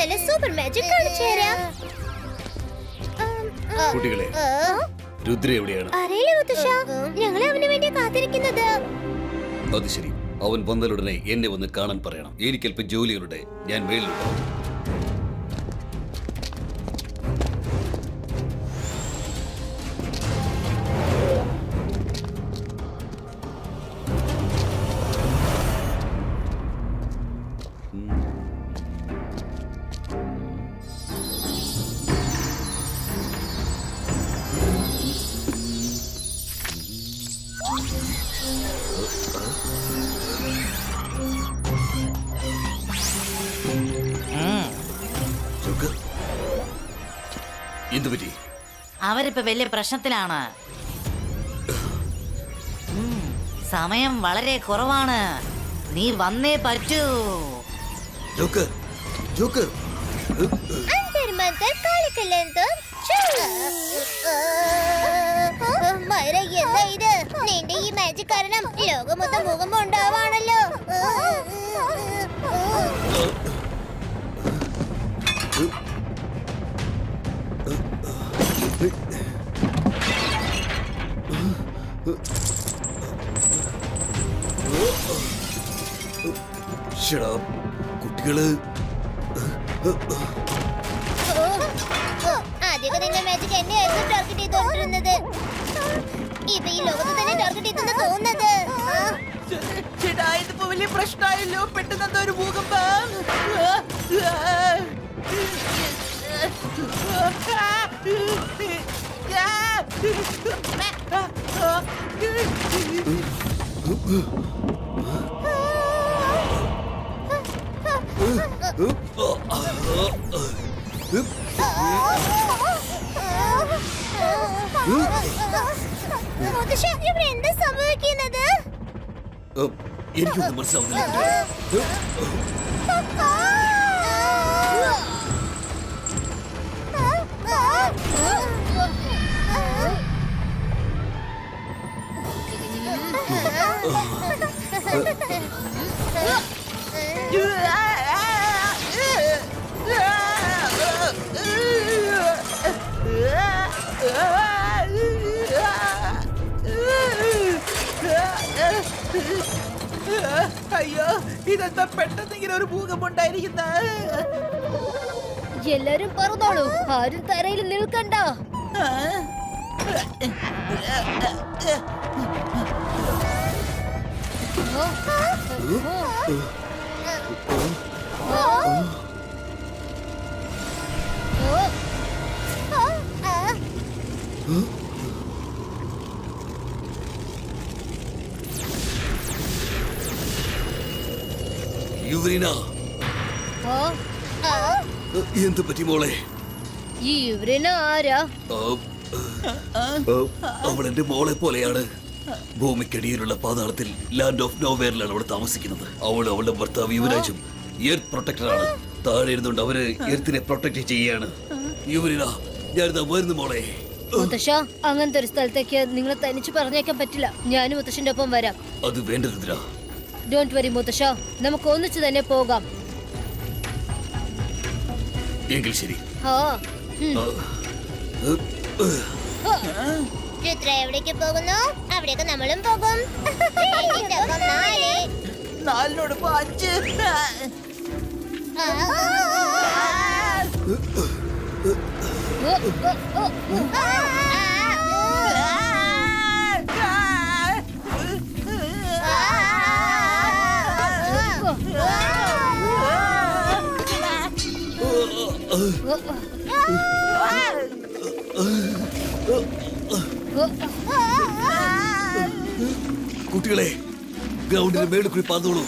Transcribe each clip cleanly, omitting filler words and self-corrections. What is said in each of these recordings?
നല്ല super magic കാണിച്ചു തരാം. കുട്ടികളെ, രുദ്ര എവിടെയാണ്? അറിയില്ല മുത്തശ്ശ, ഞങ്ങൾ അവന് വേണ്ടി കാത്തിരിക്കുന്നത്. അത് ശരി. അവൻ വന്നാലുടനെ എന്നെ വന്ന് കാണാൻ പറയണം. എനിക്കല്പം ജോലികളുടെ. ഞാൻ മേളിലുണ്ടാവും. എന്തുപറ്റി? അവരിപ്പോ വലിയ പ്രശ്നത്തിലാണ്. സമയം വളരെ കുറവാണ്. നീ വന്നേ പറ്റൂ. എന്താ ഇത്? നിന്റെ ഈ മാജിക് കാരണം ലോകം മൊത്തം ഭൂകമ്പം ഉണ്ടാവാണല്ലോ. കുട്ടികള് ആദ്യമൊക്കെ നിന്റെ മാജിക് എന്നെയായിരുന്നു ടാർഗറ്റ് ചെയ്തോണ്ടിരുന്നത്. ഇപ്പൊ ഈ ലോകത്ത് തന്നെ ടാർഗറ്റ് ചെയ്തെന്ന് തോന്നുന്നത്. ഇതിപ്പോ വലിയ പ്രശ്നമായല്ലോ. പെട്ടെന്ന് ഒരു ഭൂകമ്പം. ഇവിടെ എന്താ സംഭവിക്കുന്നത്? എനിക്കൊന്നും മനസ്സിലാവുന്നില്ല. അയ്യോ, ഇതെന്താ പെട്ടെന്ന് ഇങ്ങനെ ഒരു ഭൂകമ്പം ഉണ്ടായിരിക്കുന്ന? എല്ലാരും പറഞ്ഞോളൂ, ആരും തറയിൽ നിൽക്കണ്ട. എന്ത് പറ്റി മോളെ? ഈ യുവരന ആരാ? അവൾ എന്റെ മോളെ പോലെയാണ്. ഭൂമിക്കടിയിലുള്ള പാതാളത്തിൽ ലാൻഡ് ഓഫ് നോവേറിലാണ് അവൾ താമസിക്കുന്നത്. അവളും അവളുടെ ഭർത്താവ് യുവരാജും എർത്ത് പ്രൊട്ടക്ടറാണ്. താഴെ ഇരുന്നുകൊണ്ട് അവര് എർത്തിനെ പ്രൊട്ടക്ട് ചെയ്യാണ്. യുവരിന, ഞാനിതാ വരുന്നു മോളെ. മുത്തശ്ശ, അങ്ങനത്തെ ഒരു സ്ഥലത്തേക്ക് നിങ്ങളെ തനിച്ച് പറഞ്ഞേക്കാൻ പറ്റില്ല. ഞാനും മുത്തശ്ശന്റെ ഒപ്പം വരാം. അത് വേണ്ട രുദ്ര. ഡോണ്ട് വരി മുത്തശ്ശ, നമുക്ക് ഒന്നിച്ച് തന്നെ പോകാം. എങ്കിൽ ശരി. രുദ്ര എവിടേക്ക് പോകുന്നു? അവിടേക്ക് നമ്മളും പോകും. 4 5. കുട്ടികളെ, ഗ്രൗണ്ടിന് മേളിൽ കൂടി പാന്നോളൂ.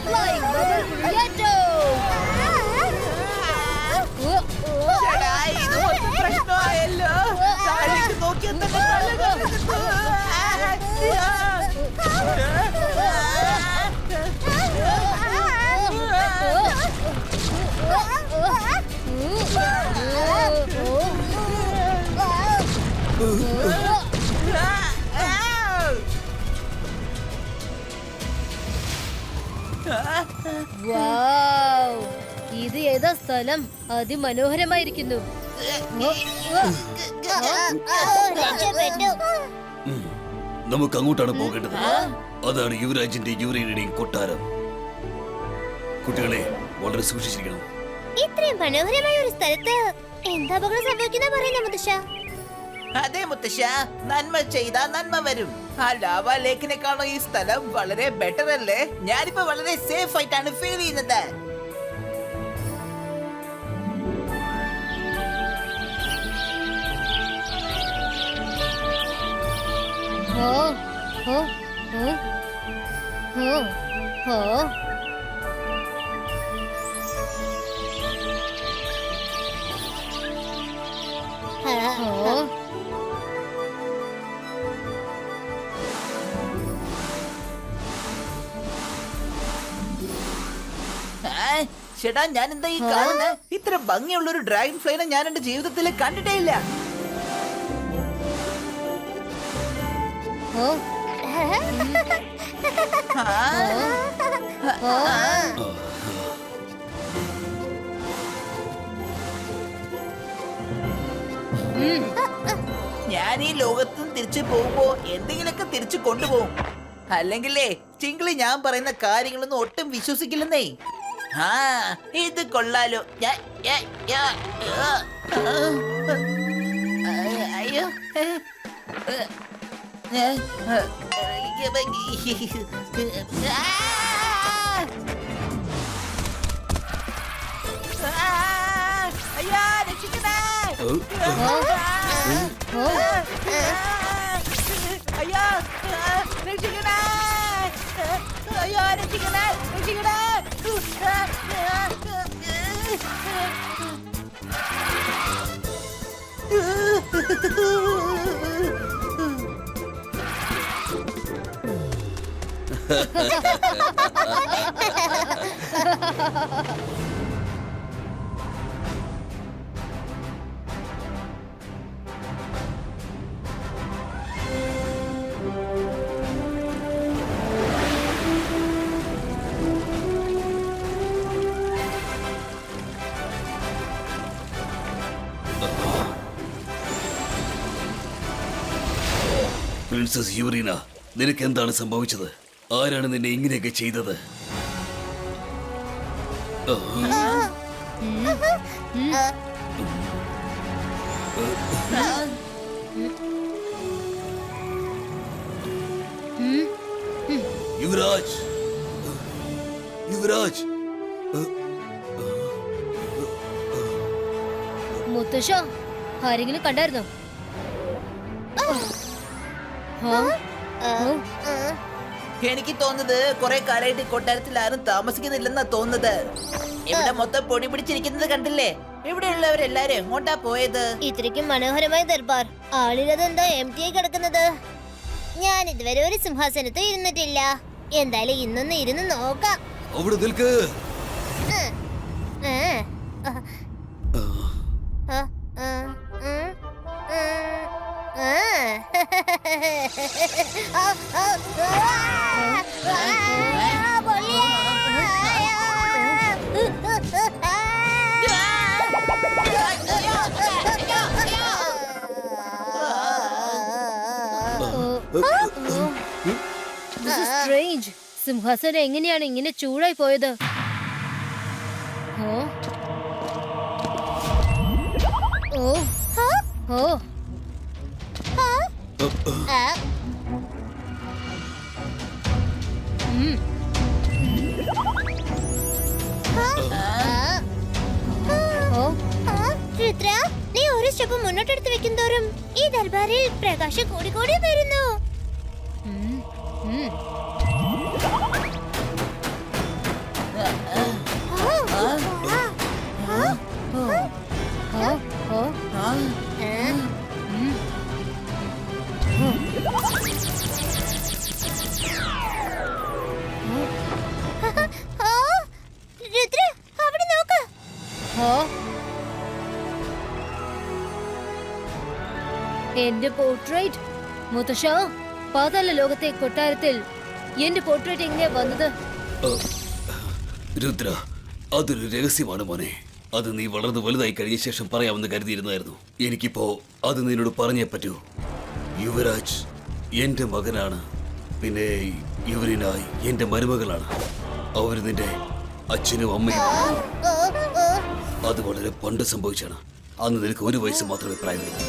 Flying, ഇതാ സ്ഥലം അതിമനോഹരമായിരിക്കുന്നു. രക്ഷപ്പെട്ടു. നമുക്ക് അങ്ങോട്ടാണ് പോകേണ്ടത്. അതാണ് യുവരാജിന്റെ യുവരേണിയുടെയും കൊട്ടാരം. കുട്ടികളെ വളരെ സൂക്ഷിച്ചിരിക്കണം. ഇത്രയും മനോഹരമായ ഒരു സ്ഥലത്ത് എന്താ അപകടം സംഭവിക്കുന്ന പറയുന്ന മുത്തശ്ശ? അതെ മുത്തശ്ശ, നന്മ ചെയ്താ നന്മ വരും. ആ ലാവാ ലേക്കിനെക്കാളും ഈ സ്ഥലം വളരെ ബെറ്റർ അല്ലേ? ഞാനിപ്പോ വളരെ സേഫ് ആയിട്ടാണ് ഫീൽ ചെയ്യുന്നത്. ഓ ഓ ഓ ഓ ഓ ഓ ചേട്ടാ, ഞാൻ എന്താ ഈ കാണുന്നത്? ഇത്ര ഭംഗിയുള്ള ഒരു ഡ്രാഗൺ ഫ്ലൈനെ ഞാൻ എന്റെ ജീവിതത്തിൽ കണ്ടിട്ടേ ഇല്ല. ഓ ആ, ഞാൻ ഈ ലോകത്ത് നിന്ന് തിരിച്ചു പോകുമ്പോ എന്തെങ്കിലുമൊക്കെ തിരിച്ചു കൊണ്ടുപോകും. അല്ലെങ്കിലേ ചിങ്കിളി ഞാൻ പറയുന്ന കാര്യങ്ങളൊന്നും ഒട്ടും വിശ്വസിക്കില്ലെന്നേ. ആ, ഇത് കൊള്ളാലോ. അയ്യോ, അയ്യോ, രക്ഷിക്കണേ. ഓ അയ്യോ, രക്ഷിക്കണേ. അയ്യോ, രക്ഷിക്കണേ, രക്ഷിക്കണേ. പ്രിൻസസ് യുവറീന, നിനക്ക് എന്താണ് സംഭവിച്ചത്? ആരാണ് നിന്നെ ഇങ്ങനെയൊക്കെ ചെയ്തത്? യുവരാജ്, യുവരാജ്. മുത്തശ്ശ, ആരെങ്കിലും കണ്ടായിരുന്നോ? എനിക്ക് തോന്നുന്നത് കുറെ കാലമായിട്ട് ഈ കൊട്ടാരത്തിൽ ആരും താമസിക്കുന്നില്ലെന്നാ തോന്നുന്നത്. ഇവിടെ മൊത്തം പൊടി പിടിച്ചിരിക്കുന്നത് കണ്ടില്ലേ? ഇവിടെയുള്ളവരെല്ലാരും എങ്ങോട്ടാ പോയത്? ഇത്രയ്ക്കും മനോഹരമായ ദർബാർ ആളിലതെന്താ empty ആയി കിടക്കുന്നത്? ഞാൻ ഇതുവരെ ഒരു സിംഹാസനത്തിൽ ഇരുന്നിട്ടില്ല. എന്തായാലും ഇന്നൊന്ന് ഇരുന്ന് നോക്കാം. അവിടെ നിൽക്ക്. ഏ, ആ, ആ, ആ, ഉം, ആ. ആ, ആ, ആ, പൊള്ളിയേ. സ്ട്രേഞ്ച്. സിംഹാസനം എങ്ങനെയാണ് ഇങ്ങനെ ചൂടായി പോയത്? ഓ ഓ ഓ ആ, ഉം. ഓ രുദ്ര, നീ ഒരു സ്റ്റെപ്പ് മുന്നോട്ടെടുത്ത് വെക്കുന്തോറും ഈ ദർബാറിൽ പ്രകാശം കൂടി കൂടി വരുന്നു. ഉം, ഉം. ഓ ഓ രുദ്ര, അവിടെ നോക്ക്. ഓ എന്റെ പോർട്രേറ്റ്. മുത്തശ്ശ, പാതാള ലോകത്തെ കൊട്ടാരത്തിൽ എന്റെ പോർട്രേറ്റ് എങ്ങനെയാ വന്നത്? രുദ്ര, അതൊരു രഹസ്യമാണ് മോനെ. അത് നീ വളർന്ന് വലുതായി കഴിഞ്ഞ ശേഷം പറയാമെന്ന് കരുതിയിരുന്നായിരുന്നു. എനിക്കിപ്പോ അത് നിന്നോട് പറഞ്ഞേ പറ്റൂ. യുവരാജ് എന്റെ മകനാണ്, പിന്നെ യുവരിനായി എന്റെ മരുമകളാണ്. അവര് നിന്റെ അച്ഛനും അമ്മയും. അത് വളരെ പണ്ട് സംഭവിച്ചാണ്. അന്ന് നിനക്ക് 1 വയസ്സ് മാത്രമേ പ്രായമുള്ളൂ.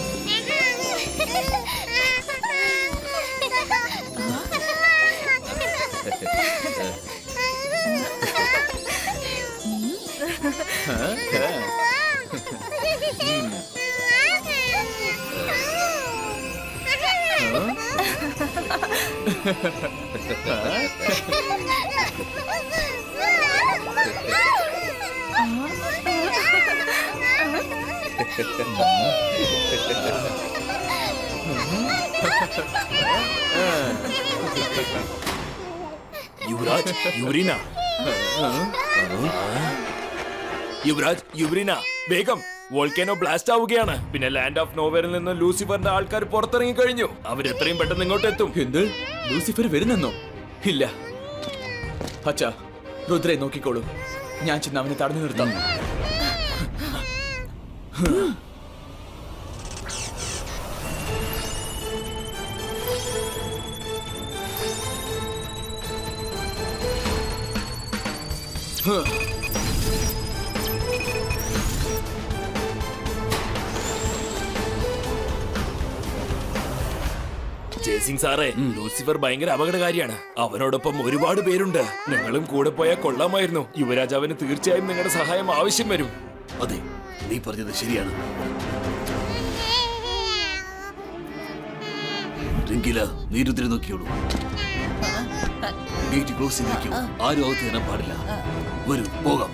യുവരാജ്, യുവരീന, യുവരാജ്, യുവരീന, വേഗം! വോൾക്കാനോ ബ്ലാസ്റ്റ് ആവുകയാണ്. പിന്നെ ലാൻഡ് ഓഫ് നോവേറിൽ നിന്ന് ലൂസിഫറിന്റെ ആൾക്കാർ പുറത്തിറങ്ങി കഴിഞ്ഞു. അവരെത്രയും പെട്ടെന്ന് ഇങ്ങോട്ട് എത്തും. എന്ത്? ലൂസിഫർ വരുന്നെന്നോ? ഇല്ല. അച്ഛാ, രുദ്രെ നോക്കിക്കോളൂ. ഞാൻ ചെന്ന് അവനെ തടഞ്ഞു നിർത്താം. ജയസിംഗ് സാറേ, ലൂസിഫർ ഭയങ്കര അപകടകാരിയാണ്. അവനോടൊപ്പം ഒരുപാട് പേരുണ്ട്. നിങ്ങളും കൂടെ പോയാൽ കൊള്ളാമായിരുന്നു. യുവരാജാവിന് തീർച്ചയായും നിങ്ങളുടെ സഹായം ആവശ്യം വരും. അതെ, നീ പറഞ്ഞത് ശരിയാണ്. റിങ്കില, നീ രുദ്രനെ നോക്കിയോളൂ. ഗേറ്റ് ക്ലോസ് ചെയ്തിരിക്കും. ആരും അകത്ത് കയറാൻ പാടില്ല. വരൂ, പോകാം.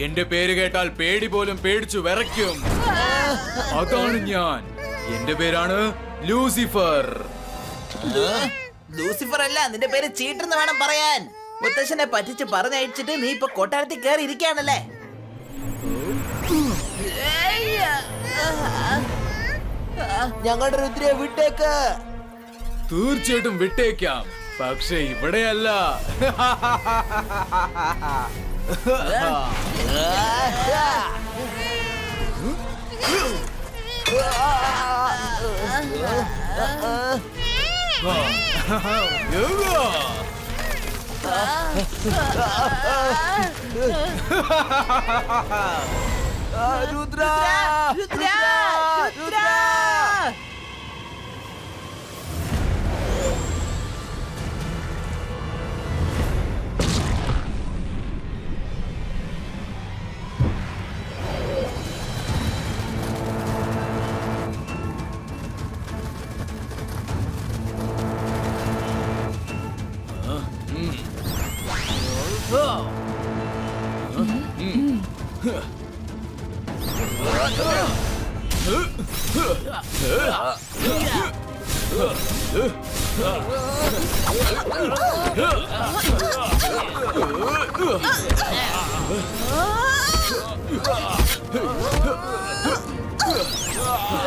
എന്റെ പേര് കേട്ടാൽ പേടി പോലും പേടിച്ചു വിറയ്ക്കും. അതാണ് ഞാൻ. എന്റെ പേരാണ് ലൂസിഫർ. ലൂസിഫർ അല്ല, നിന്റെ പേര് ചീട്ടെന്ന് വേണം പറയാൻ. മുത്തശ്ശനെ പറ്റിച്ച് പറഞ്ഞയച്ചിട്ട് നീ ഇപ്പൊ കൊട്ടാരത്തിൽ കയറി ഇരിക്കുകയാണല്ലേ? ഞങ്ങളുടെ രുദ്രയെ വിട്ടേക്ക്. തീർച്ചയായിട്ടും വിട്ടേക്കാം, പക്ഷെ ഇവിടെയല്ല. രുദ്ര, രുദ്ര, രുദ്ര.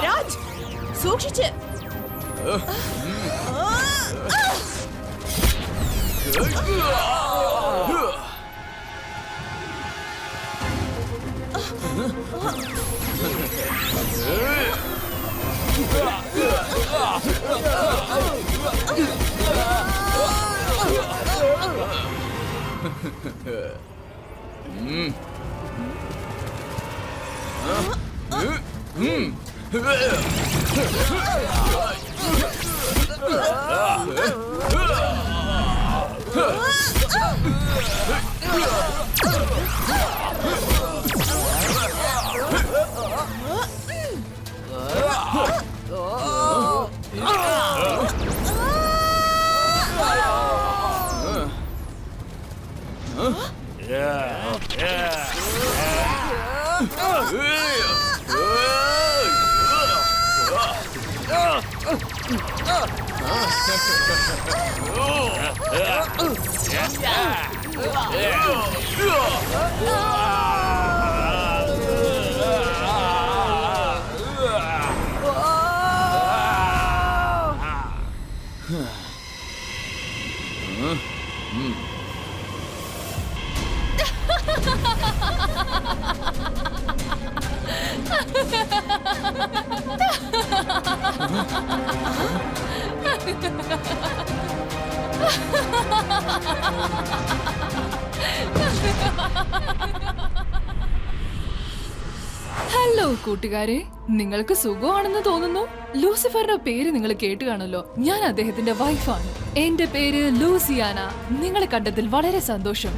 രാജ്, സൂക്ഷിച്ച്. ഹലോ കൂട്ടുകാരെ, നിങ്ങൾക്ക് സുഖമാണെന്ന് തോന്നുന്നു. ലൂസിഫറിന്റെ പേര് നിങ്ങൾ കേട്ട് കാണുമല്ലോ. ഞാൻ അദ്ദേഹത്തിന്റെ വൈഫാണ്. എന്റെ പേര് ലൂസിയാന. നിങ്ങളെ കണ്ടതിൽ വളരെ സന്തോഷം.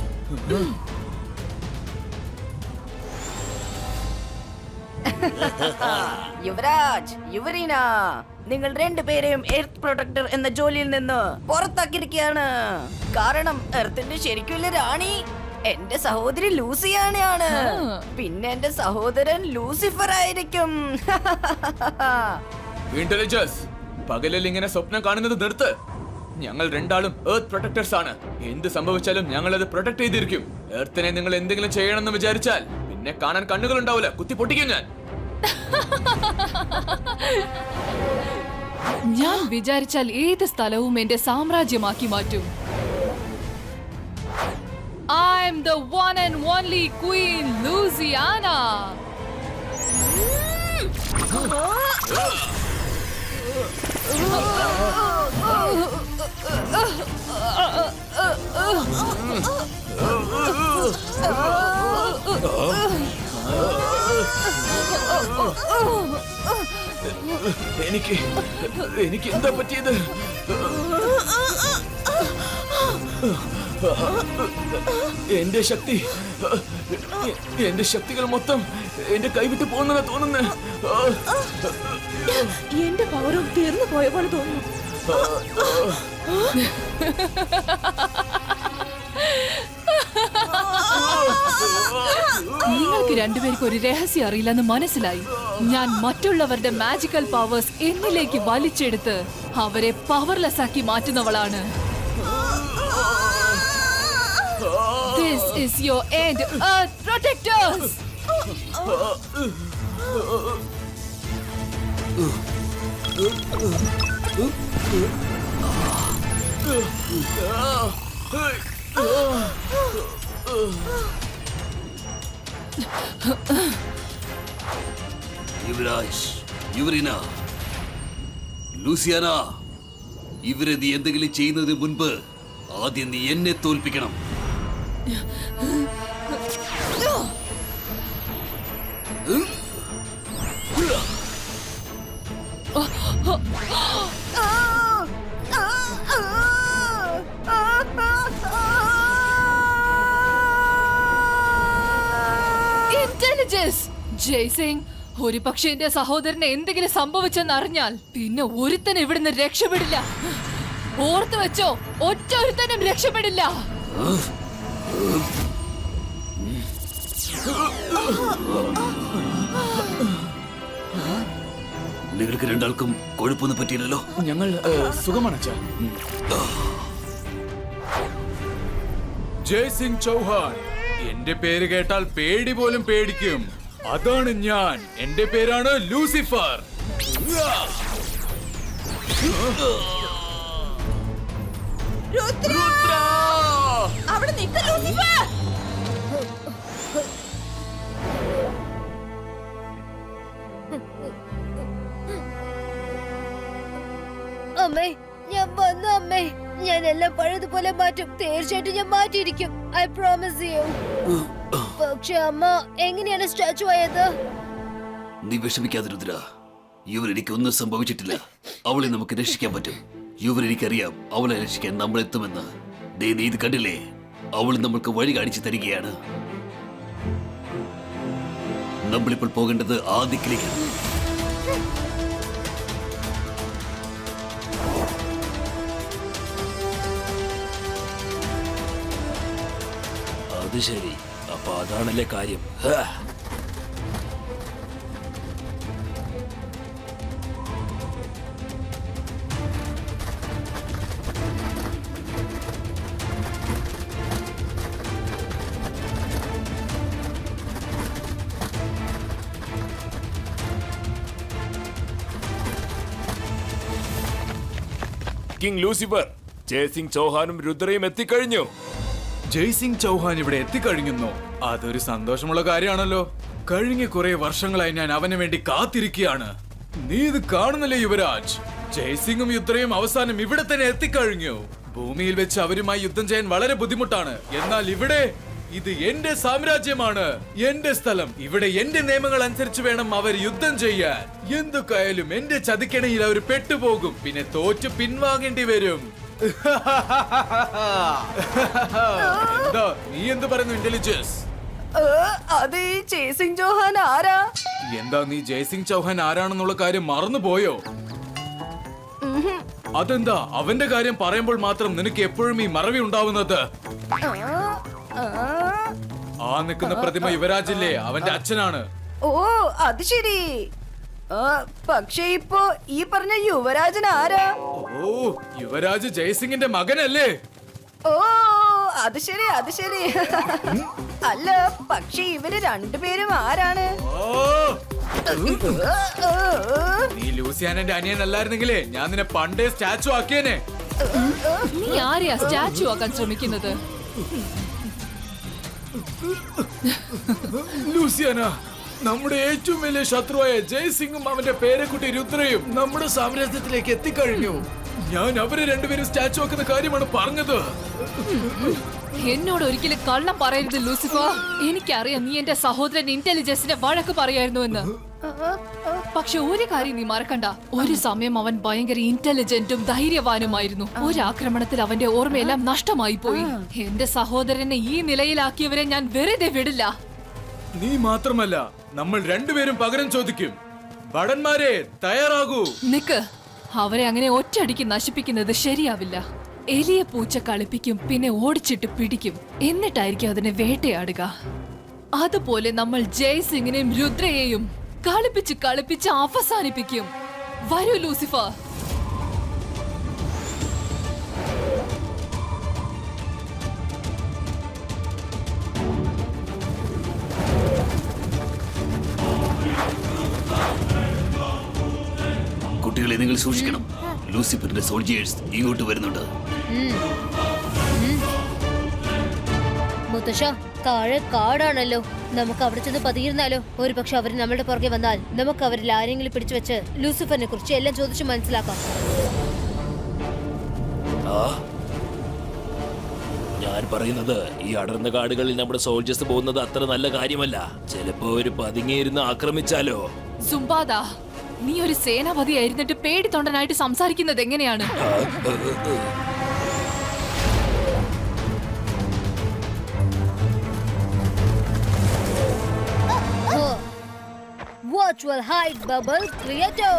യുവരാജ്, യുവരീന, നിങ്ങൾ രണ്ടുപേരെയും എർത്ത് പ്രൊട്ടക്ടർ എന്ന ജോലിയിൽ നിന്ന് പുറത്താക്കിയിരിക്കുകയാണ്. കാരണം എർത്തിന്റെ ശരിക്കുള്ള റാണി എന്റെ സഹോദരി ലൂസിയാനയാണ്. പിന്നെ എന്റെ സഹോദരൻ ലൂസിഫർ ആയിരിക്കും. ഇന്റലിജൻസ്, പകലിൽ ഇങ്ങനെ സ്വപ്നം കാണുന്നത് നിർത്ത്. ഞങ്ങൾ രണ്ടാളും എർത്ത് പ്രൊട്ടക്ടേഴ്സ് ആണ്. എന്ത് സംഭവിച്ചാലും ഞങ്ങൾ അത് പ്രൊട്ടക്ട് ചെയ്തിരിക്കും. എർത്തിനെ നിങ്ങൾ എന്തെങ്കിലും ചെയ്യണമെന്ന് വിചാരിച്ചാൽ പിന്നെ കാണാൻ കണ്ണുകൾ ഉണ്ടാവില്ല, കുത്തി പൊട്ടിക്കും ഞാൻ. ഞാൻ വിചാരിച്ചാൽ ഏത് സ്ഥലവും എന്റെ സാമ്രാജ്യമാക്കി മാറ്റും. I am the one and only Queen Louisiana. എനിക്ക് എന്താ പറ്റിയത്? എന്റെ ശക്തികൾ മൊത്തം എന്റെ കൈവിട്ട് പോകുന്നതാ തോന്നുന്നു. എന്റെ പവറും തീർന്നു പോയ പോലെ തോന്നുന്നു. നിങ്ങൾക്ക് രണ്ടുപേർക്കും ഒരു രഹസ്യം അറിയില്ലെന്ന് മനസ്സിലായി. ഞാൻ മറ്റുള്ളവരുടെ മാജിക്കൽ പവേഴ്സ് എന്നിലേക്ക് വലിച്ചെടുത്ത് അവരെ പവർലെസ് ആക്കി മാറ്റുന്നവളാണ്. This is your end, Earth Protectors! Yuvraj, Yuvareena, Luciana, ഇവരെ നീ എന്തെങ്കിലും ചെയ്യുന്നതിന് മുൻപ് ആദ്യം നീ എന്നെ തോൽപ്പിക്കണം. Intelligence! ജയ്സിംഗ്, ഒരു പക്ഷെ എന്റെ സഹോദരന് എന്തെങ്കിലും സംഭവിച്ചെന്നറിഞ്ഞാൽ പിന്നെ ഒരുത്തനും ഇവിടുന്ന് രക്ഷപ്പെടില്ല. ഓർത്തു വെച്ചോ, ഒറ്റ ഒരുത്തനും രക്ഷപ്പെടില്ല. നിങ്ങൾക്ക് രണ്ടാൾക്കും കുഴപ്പമൊന്നും പറ്റിയില്ലല്ലോ? ഞങ്ങൾ സുഖമാണ് അച്ഛാ. ജയ്സിംഗ് ചൗഹാൻ, എന്റെ പേര് കേട്ടാൽ പേടി പോലും പേടിക്കും. അതാണ് ഞാൻ. എന്റെ പേരാണ് ലൂസിഫർ. അവിടെ നിൽക്ക ലൂസിഫർ. അമ്മേ, ഞാൻ വന്നു അമ്മേ. ഞാൻ എല്ലാം പഴയതുപോലെ മാറ്റും. തീർച്ചയായിട്ടും ഞാൻ മാറ്റിയിരിക്കും. I promise U. പക്ഷെ അമ്മ എങ്ങനെയാണ് സ്റ്റാച്ചു ആയത്? നീ വിഷമിക്കാതെ രുദ്ര. യുവരെനിക്കൊന്നും സംഭവിച്ചിട്ടില്ല. അവളെ നമുക്ക് രക്ഷിക്കാൻ പറ്റും. യുവരെനിക്കറിയാം അവളെ രക്ഷിക്കാൻ നമ്മൾ എത്തുമെന്ന്. നീ ഇത് കണ്ടില്ലേ? അവൾ നമ്മൾക്ക് വഴി കാണിച്ചു തരികയാണ്. നമ്മളിപ്പോൾ പോകേണ്ടത് ആ ദിക്കിലേക്കാണ്. അത് ശരി, അപ്പൊ അതാണല്ലേ കാര്യം. കിങ് ലൂസിഫർ, ജയ്സിംഗ് ചൗഹാനും രുദ്രയും എത്തിക്കഴിഞ്ഞു. ജയ്സിംഗ് ചൗഹാൻ ഇവിടെ എത്തിക്കഴിഞ്ഞു. അതൊരു സന്തോഷമുള്ള കാര്യമാണല്ലോ. കഴിഞ്ഞ കുറെ വർഷങ്ങളായി ഞാൻ അവന് വേണ്ടി കാത്തിരിക്കുകയാണ്. നീ ഇത് കാണുന്നില്ലേ യുവരാജ്? ജയ്സിംഗും രുദ്രയും അവസാനം ഇവിടെ തന്നെ എത്തിക്കഴിഞ്ഞു. ഭൂമിയിൽ വെച്ച് അവരുമായി യുദ്ധം ചെയ്യാൻ വളരെ ബുദ്ധിമുട്ടാണ്. എന്നാൽ ഇവിടെ ഇത് എന്റെ സാമ്രാജ്യമാണ്, എന്റെ സ്ഥലം. ഇവിടെ എന്റെ നിയമങ്ങൾ അനുസരിച്ച് വേണം അവർ യുദ്ധം ചെയ്യാൻ. എന്തൊക്കെയായാലും എന്റെ ചതിക്കണയിൽ അവർ പെട്ടുപോകും, പിന്നെ തോറ്റു പിൻവാങ്ങേണ്ടി വരും. എന്താ നീ എന്ത് പറയുന്നു ഇന്റലിജൻസ്? അത് ഈ ജയ്സിംഗ് ചൗഹാൻ ആരാ? എന്താ നീ ജയ്സിംഗ് ചൗഹാൻ ആരാണെന്നുള്ള കാര്യം മറന്നുപോയോ? അതെന്താ അവന്റെ കാര്യം പറയുമ്പോൾ മാത്രം നിനക്ക് എപ്പോഴും ഈ മറവി ഉണ്ടാവുന്നത്? ആ നിൽക്കുന്ന പ്രതിമ യുവരാജില്ലേ, അവന്റെ അച്ഛനാണ്. ഓ അത് ശരി. പക്ഷെ ഇപ്പോ ഈ പറഞ്ഞ യുവരാജൻ ആരാ? ഓ യുവരാജ് ജയ്സിംഗിന്റെ മകനല്ലേ? ഓ അത് ശരി, അത് ശരി. അല്ല, പക്ഷെ ഇവര് രണ്ടുപേരും ആരാണ്? നീ ലൂസിയാനന്റെ അനിയനല്ലായിരുന്നെങ്കിലേ ഞാൻ നിന്നെ പണ്ടേ സ്റ്റാച്ചു ആക്കിയേനെ. നീ ആരെയാ സ്റ്റാച്ചു ആക്കാൻ ശ്രമിക്കുന്നത്? ലൂസിയാന, നമ്മുടെ ഏറ്റവും വലിയ ശത്രുവായ ജയ്സിംഗും അവന്റെ പേരക്കുട്ടി രുദ്രയും നമ്മുടെ സാമ്രാജ്യത്തിലേക്ക് എത്തിക്കഴിഞ്ഞു. ഞാൻ അവരെ രണ്ടുപേരും സ്റ്റാച്ചു ആക്കുന്ന കാര്യമാണ് പറഞ്ഞത്. എന്നോട് ഒരിക്കലും കള്ളം പറയരുത് ലൂസിഫർ. എനിക്കറിയാം നീ എന്റെ സഹോദരൻ ഇന്റലിജൻസിന്റെ വഴക്ക് പറയായിരുന്നു എന്ന്. പക്ഷെ ഒരു കാര്യം നീ മറക്കണ്ട, ഒരു സമയം അവൻ ഭയങ്കര ഇന്റലിജന്റും ധൈര്യവാനുമായിരുന്നു. ഒരു ആക്രമണത്തിൽ അവന്റെ ഓർമ്മയെല്ലാം നഷ്ടമായി പോയി. എന്റെ സഹോദരനെ ഈ നിലയിലാക്കിയവരെ ഞാൻ വെറുതെ വിടില്ല. നീ മാത്രമല്ല, നമ്മൾ രണ്ടുപേരും പകരം ചോദിക്കും. ഭടന്മാരെ തയ്യാറാകൂ. നിക്ക്, അവരെ അങ്ങനെ ഒറ്റയടിക്ക് നശിപ്പിക്കുന്നത് ശരിയാവില്ല. എലിയെ പൂച്ച കളിപ്പിക്കും, പിന്നെ ഓടിച്ചിട്ട് പിടിക്കും, എന്നിട്ടായിരിക്കും അതിനെ വേട്ടയാടുക. അതുപോലെ നമ്മൾ ജയ്സിംഗിനെയും രുദ്രയെയും കളിപ്പിച്ച് അവസാനിപ്പിക്കും. വരൂ ലൂസിഫർ. കുട്ടികളെ നിങ്ങൾ സൂക്ഷിക്കണം. ലൂസിഫറിന്റെ സോൾജിയേഴ്സ് ഇങ്ങോട്ട് വരുന്നുണ്ട്. മുത്തശ്ശ, താഴെ കാടാണല്ലോ. നമുക്ക് അവിടെ ചെന്ന് പതിയിരുന്നാലോ? ഒരു പക്ഷെ അവർ നമ്മളുടെ പുറകെ വന്നാൽ നമുക്ക് അവരിൽ ആരെങ്കിലും പിടിച്ചു വെച്ച് ലൂസിഫറിനെ കുറിച്ച് എല്ലാം ചോദിച്ചു മനസ്സിലാക്കാം. ഞാൻ പറയുന്നത്, ഈ അടർന്ന കാടുകളിൽ നമ്മുടെ സോൾജേഴ്സ് പോകുന്നത് അത്ര നല്ല കാര്യമല്ല. ചിലപ്പോ ഒരു പതുങ്ങിയിരുന്ന് ആക്രമിച്ചാലോ? സുംബാദ, നീ ഒരു സേനാപതിയായിരുന്നിട്ട് പേടി തൊണ്ടനായിട്ട് സംസാരിക്കുന്നത് എങ്ങനെയാണ്? Virtual height bubble creator.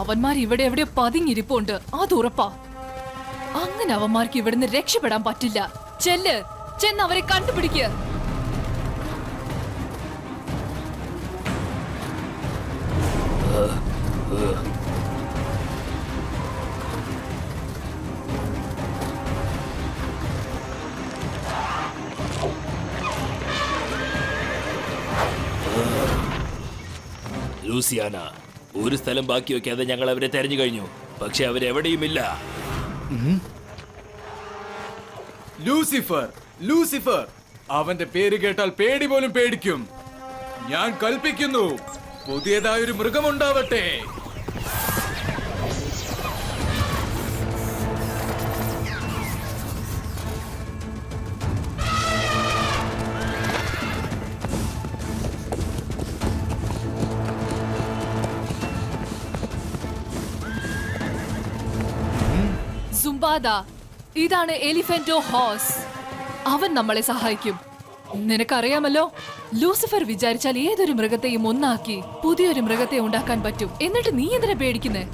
അവന്മാർ ഇവിടെ എവിടെ പതിങ്ങിരിപ്പുണ്ട്, അത് ഉറപ്പാ. അങ്ങനെ അവന്മാർക്ക് ഇവിടുന്ന് രക്ഷപ്പെടാൻ പറ്റില്ല. ചെന്ന് അവരെ കണ്ടുപിടിക്കുക. ലൂസിയാന, ഒരു സ്ഥലം ബാക്കി വെക്കാതെ ഞങ്ങൾ അവരെ തെരഞ്ഞു കഴിഞ്ഞു, പക്ഷെ അവരെവിടെയുമില്ല. ലൂസിഫർ, ലൂസിഫർ, അവന്റെ പേര് കേട്ടാൽ പേടി പോലും പേടിക്കും. ഞാൻ കൽപ്പിക്കുന്നു, പുതിയതായൊരു മൃഗമുണ്ടാവട്ടെ. സുംബാദ, ഇതാണ് എലിഫന്റോ ഹോസ്. അവൻ നമ്മളെ സഹായിക്കും. നിനക്കറിയാമല്ലോ, ലൂസിഫർ വിചാരിച്ചാൽ ഏതൊരു മൃഗത്തെയും ഒന്നാക്കി പുതിയൊരു മൃഗത്തെ ഉണ്ടാക്കാൻ പറ്റും. എന്നിട്ട് നീ എന്തിനാ പേടിക്കുന്നേ?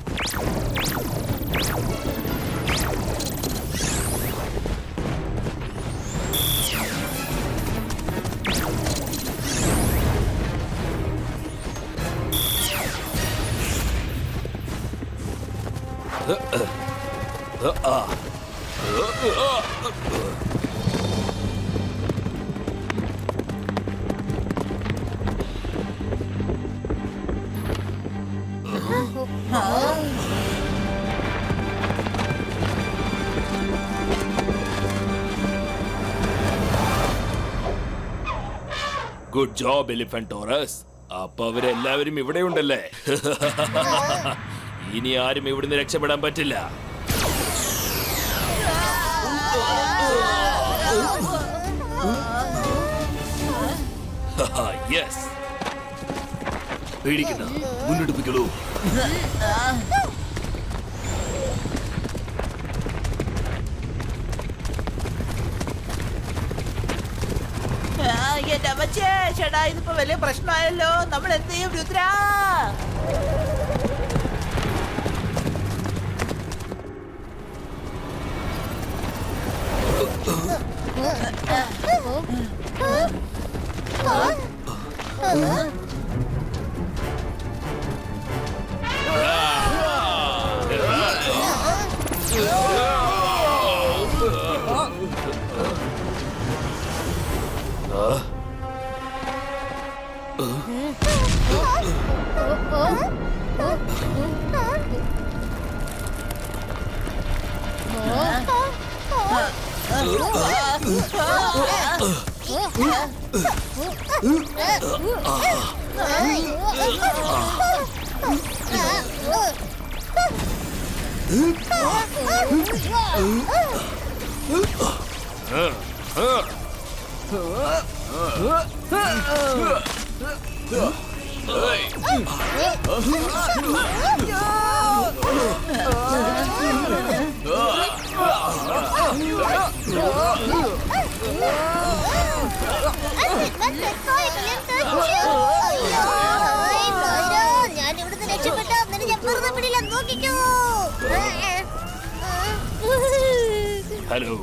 Good job എലിഫന്റോറസ്. അപ്പൊ അവരെല്ലാവരും ഇവിടെ ഉണ്ടല്ലേ? ഇനി ആരും ഇവിടുന്ന് രക്ഷപ്പെടാൻ പറ്റില്ല. യെസ്, പേടിക്കണ്ട, മുന്നോട്ട് പോയിക്കോളൂ. എന്റെ അമ്മച്ചേ, ചേട്ടാ ഇതിപ്പോ വലിയ പ്രശ്നമായല്ലോ. നമ്മൾ എന്ത് ചെയ്യും രുദ്ര? ഞാൻ ഇവിടുന്ന് രക്ഷപ്പെട്ട ഞാൻ വെറുതെ പിടിയില്ല, നോക്കിക്കോ. ഹലോ,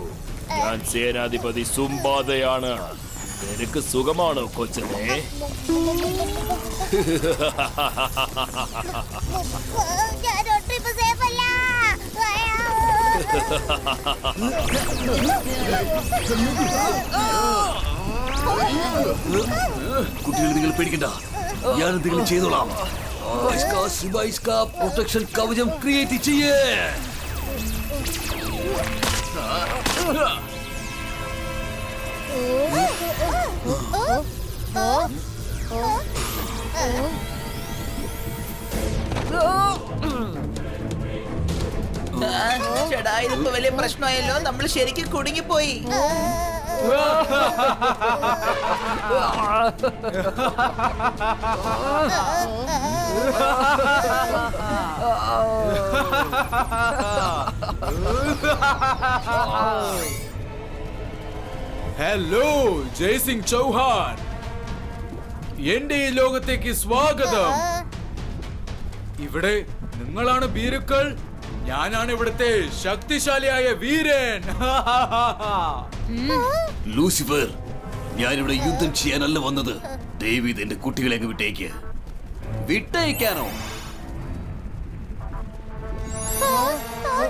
ഞാൻ സേനാധിപതി സുംബാദയാണ്. നിനക്ക് സുഖമാണോ കൊച്ചനെ? ഞാൻ ഒട്ടും ഇപ്പൊ സേഫ് അല്ല. കുട്ടികൾ, നിങ്ങൾ പേടിക്കണ്ട, ഞാൻ എന്തെങ്കിലും ചെയ്തോളാം. പ്രൊട്ടക്ഷൻ കവചം ക്രിയേറ്റ് ചെയ്യേ. ചേട്ടാ ഇതിപ്പോ വലിയ പ്രശ്നമായല്ലോ. നമ്മൾ ശരിക്കും കുടുങ്ങിപ്പോയി. ഹലോ ജയ്സിംഗ് ചൗഹാൻ, എന്റെ ഈ ലോകത്തേക്ക് സ്വാഗതം. ഇവിടെ നിങ്ങളാണ് ഭീരുക്കൾ, ഞാനാണ് ഇവിടുത്തെ ശക്തിശാലിയായ വീരൻ. ലൂസിഫർ, ഞാനിവിടെ യുദ്ധം ചെയ്യാനല്ല വന്നത്. ദയവ് എന്റെ കുട്ടികളെ അങ്ങ് വിട്ടേക്ക്. വിട്ടയക്കാനോ?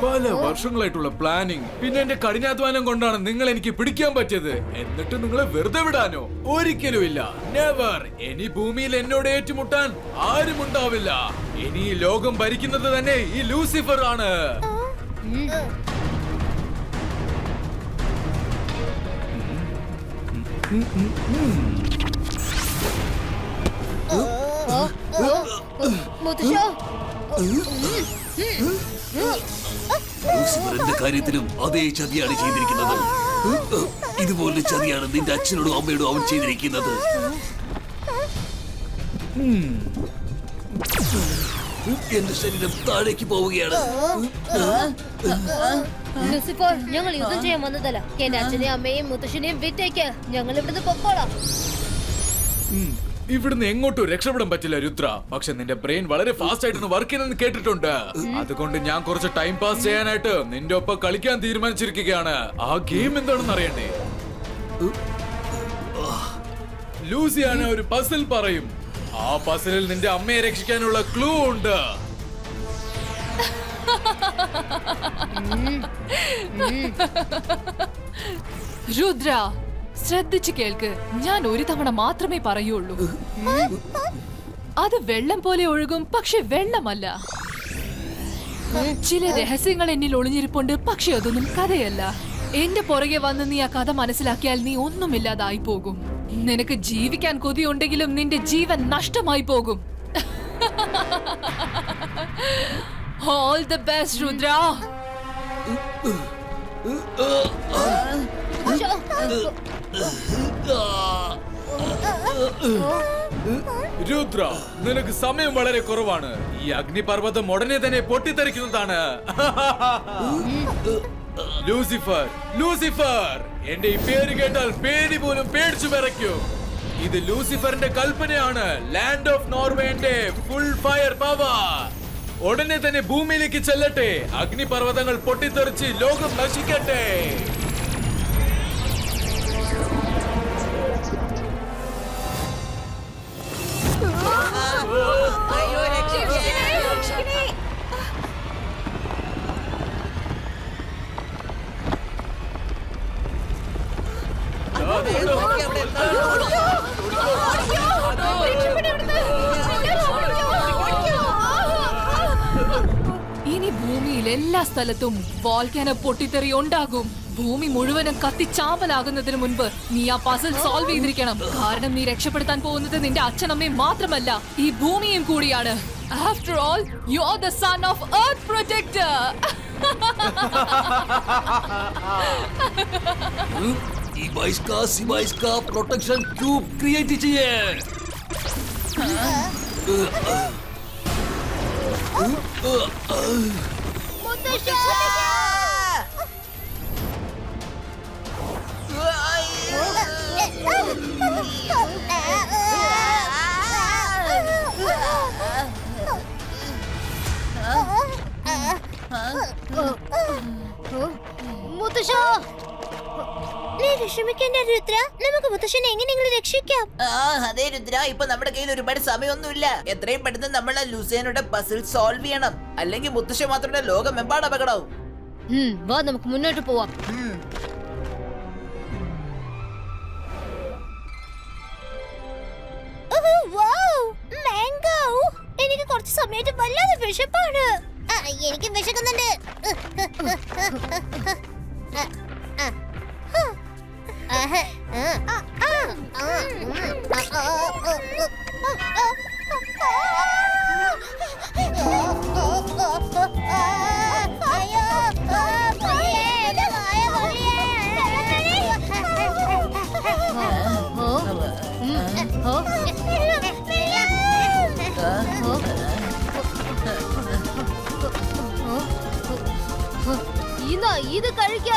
പല വർഷങ്ങളായിട്ടുള്ള പ്ലാനിങ്, പിന്നെ എന്റെ കഠിനാധ്വാനം കൊണ്ടാണ് നിങ്ങൾ എനിക്ക് പിടിക്കാൻ പറ്റിയത്. എന്നിട്ട് നിങ്ങളെ വെറുതെ വിടാനോ? ഒരിക്കലും ഇല്ല, നെവർ. ഇനി ഭൂമിയിൽ എന്നോട് ഏറ്റുമുട്ടാൻ ആരും ഉണ്ടാവില്ല. ഇനി ഈ ലോകം ഭരിക്കുന്നത് തന്നെ ഈ ലൂസിഫർ ആണ്. ലൂസിഫറിന്റെ കാര്യത്തിലും അതേ ചതിയാണ് ചെയ്തിരിക്കുന്നത്. ഇതുപോലെ ചതിയാണ് നിന്റെ അച്ഛനോടും അമ്മയോടും അവൻ ചെയ്തിരിക്കുന്നത്. എന്റെ ശരീരം താഴേക്ക് പോവുകയാണ്. ലൂസിഫർ, ഞങ്ങൾ യുദ്ധം ചെയ്യാൻ വന്നതല്ല. എന്റെ അച്ഛനെയും അമ്മയെയും മുത്തശ്ശനെയും വിട്ടേക്ക്. ഞങ്ങൾ ഇവിടുന്ന് പൊക്കോളാം. ഇവിടുന്ന് എങ്ങോട്ടും രക്ഷപ്പെടാൻ പറ്റില്ല രുദ്ര. പക്ഷെ നിന്റെ ബ്രെയിൻ വളരെ ഫാസ്റ്റ് ആയിട്ടൊന്ന് വർക്ക് ചെയ്യുന്നെന്ന് കേട്ടിട്ടുണ്ട്. അതുകൊണ്ട് ഞാൻ കുറച്ച് ടൈം പാസ് ചെയ്യാനായിട്ട് നിന്റെ ഒപ്പം കളിക്കാൻ തീരുമാനിച്ചിരിക്കുകയാണ്. ആ ഗെയിം എന്താണെന്ന് അറിയണ്ടേ? ലൂസിയാണ് ഒരു പസിൽ പറയും. ആ പസിലിൽ നിന്റെ അമ്മയെ രക്ഷിക്കാനുള്ള ക്ലൂ ഉണ്ട്. രുദ്ര, ശ്രദ്ധിച്ചു കേൾക്ക്. ഞാൻ ഒരു തവണ മാത്രമേ പറയുള്ളൂ. അത് വെള്ളം പോലെ ഒഴുകും, പക്ഷെ വെള്ളമല്ല. ചില രഹസ്യങ്ങൾ എന്നിൽ ഒളിഞ്ഞിരിപ്പുണ്ട്, പക്ഷെ അതൊന്നും കഥയല്ല. എന്റെ പുറകെ വന്ന് നീ ആ കഥ മനസ്സിലാക്കിയാൽ നീ ഒന്നുമില്ലാതായി പോകും. നിനക്ക് ജീവിക്കാൻ കൊതിയുണ്ടെങ്കിലും നിന്റെ ജീവൻ നഷ്ടമായി പോകും. All the best Rudra. Rudra, നിനക്ക് സമയം വളരെ കുറവാണ്. ഈ അഗ്നിപർവ്വതം ഉടനെ തന്നെ പൊട്ടിത്തെറിക്കുന്നതാണ്. ലൂസിഫർ, ലൂസിഫർ, എന്റെ ഈ പേര് കേട്ടാൽ പേടി പോലും പേടിച്ചു വിറയ്ക്കും. ഇത് ലൂസിഫറിന്റെ കൽപ്പനയാണ്. ലാൻഡ് ഓഫ് നോർവേന്റെ ഫുൾ ഫയർ പവർ ഉടനെ തന്നെ ഭൂമിയിലേക്ക് ചെല്ലട്ടെ. അഗ്നിപർവ്വതങ്ങൾ പൊട്ടിത്തെറിച്ച് ലോകം നശിക്കട്ടെ. ഇനി ഭൂമിയിൽ എല്ലാ സ്ഥലത്തും വോൾക്കാനോ പൊട്ടിത്തെറി ഉണ്ടാകും. ഭൂമി മുഴുവനും കത്തിച്ചാമ്പലാകുന്നതിന് മുൻപ് നീ ആ പസിൽ സോൾവ് ചെയ്തിരിക്കണം. കാരണം നീ രക്ഷപ്പെടുത്താൻ പോകുന്നത് നിന്റെ അച്ഛനമ്മയും മാത്രമല്ല, ഈ ഭൂമിയും കൂടിയാണ്. After all, you are the son of Earth Protector. ഇബൈസ്ക പ്രൊട്ടക്ഷൻ ക്യൂബ് ക്രിയേറ്റ് ചെയ്യേ. മുത്തശ്ശ, നീ വിഷമിക്കേണ്ട രുദ്ര, നമുക്ക് മുത്തശ്ശനെ എങ്ങനെയെങ്കിലും രക്ഷിക്കാം. അതെ രുദ്ര, ഇപ്പൊ നമ്മുടെ കയ്യിൽ ഒരുപാട് സമയമൊന്നുമില്ല. എത്രയും പെട്ടെന്ന് നമ്മൾ ആ ലൂസിയാനോടെ പസിൽ സോൾവ് ചെയ്യണം. അല്ലെങ്കിൽ മുത്തശ്ശ മാത്രമേ ലോകമെമ്പാട് അപകടവും. വാ നമുക്ക് മുന്നോട്ട് പോവാം. മാംഗോ, എനിക്ക് കുറച്ച് സമയത്ത് വല്ലാതെ വിശപ്പാണ്. എനിക്ക് വിശക്കുന്നുണ്ട്. ഇത് കഴിക്ക.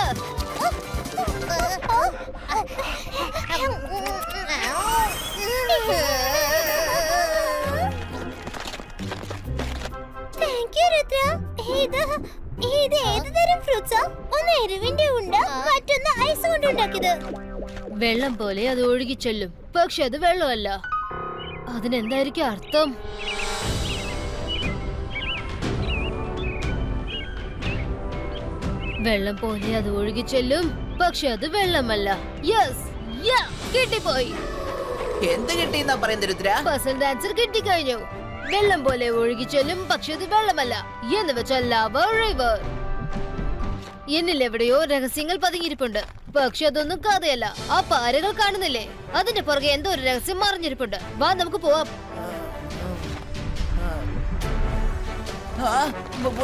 ഇത് ഏത് തരം ഫ്രൂട്ട്സാ? ഒന്ന് എരിവിന്റെ ഉണ്ട്, മറ്റൊന്ന് ഐസ് കൊണ്ട് ഉണ്ടാക്കിയത്. വെള്ളം പോലെ അത് ഒഴുകി ചെല്ലും, പക്ഷെ അത് വെള്ളമല്ല. അതിനെന്തായിരിക്കും അർത്ഥം? വെള്ളം പോലെ അത് ഒഴുകി ചെല്ലും, പക്ഷെ അത് വെള്ളമല്ല. യെസ്, കിട്ടിപ്പോയി. എന്ത് കിട്ടിയെന്നാ പറയുന്നത് രുദ്ര? Puzzle answer കിട്ടിക്കഴിഞ്ഞു. വെള്ളം പോലെ ഒഴുകി ചെല്ലും, പക്ഷെ അത് വെള്ളമല്ല എന്ന് വെച്ചാൽ ലാവ റിവർ. എന്നിൽ എവിടെയോ രഹസ്യങ്ങൾ പതുങ്ങിയിരിപ്പുണ്ട്, പക്ഷെ അതൊന്നും കഥയല്ല. ആ പാരകൾ കാണുന്നില്ലേ? അതിന്റെ പുറകെ എന്തോ ഒരു രഹസ്യം മറിഞ്ഞിരിപ്പുണ്ട്. വാ നമുക്ക് പോവാം.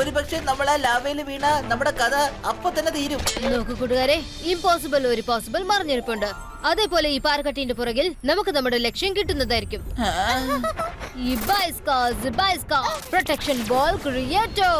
ഒരുപക്ഷെ നമ്മൾ ആ ലാവയിൽ വീണ നമ്മുടെ കഥ അപ്പൊ തന്നെ തീരും. നോക്കൂ കൂട്ടുകാരെ, ഇമ്പോസിബിൾ ഒരു പോസിബിൾ മറിഞ്ഞിരിപ്പുണ്ട്. അതേപോലെ ഈ പാറക്കട്ടിന്റെ പുറകിൽ നമുക്ക് നമ്മുടെ ലക്ഷ്യം കിട്ടുന്നതായിരിക്കും. ഇബൈസ്ക പ്രൊട്ടക്ഷൻ ബോൾ ക്രിയേറ്റോ.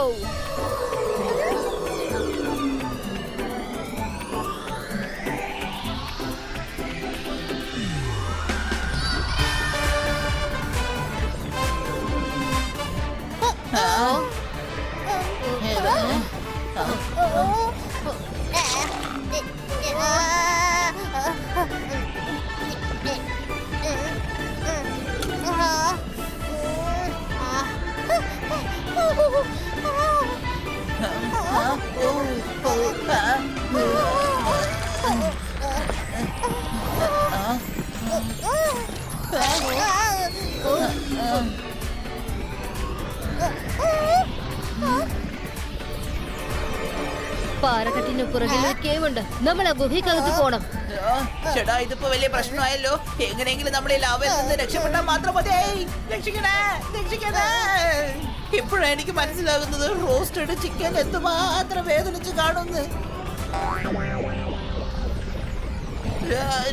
പാറക്കെട്ടിന് പുറകിൽ ഒരു കേവ് ഉണ്ട്. നമ്മൾ ആ ഗുഹയ്ക്കകത്ത് പോണം. ചേട്ടാ ഇതിപ്പോ വലിയ പ്രശ്നമായല്ലോ. എങ്ങനെയെങ്കിലും നമ്മൾ ഈ ലാവയിൽ നിന്ന് രക്ഷപ്പെട്ടാൽ മാത്രം മതി. രക്ഷിക്കണേ, രക്ഷിക്കണേ. ഇപ്പോഴാണ് എനിക്ക് മനസ്സിലാകുന്നത് റോസ്റ്റഡ് ചിക്കൻ എന്തുമാത്രം വേദനിച്ച് കാണുന്നു.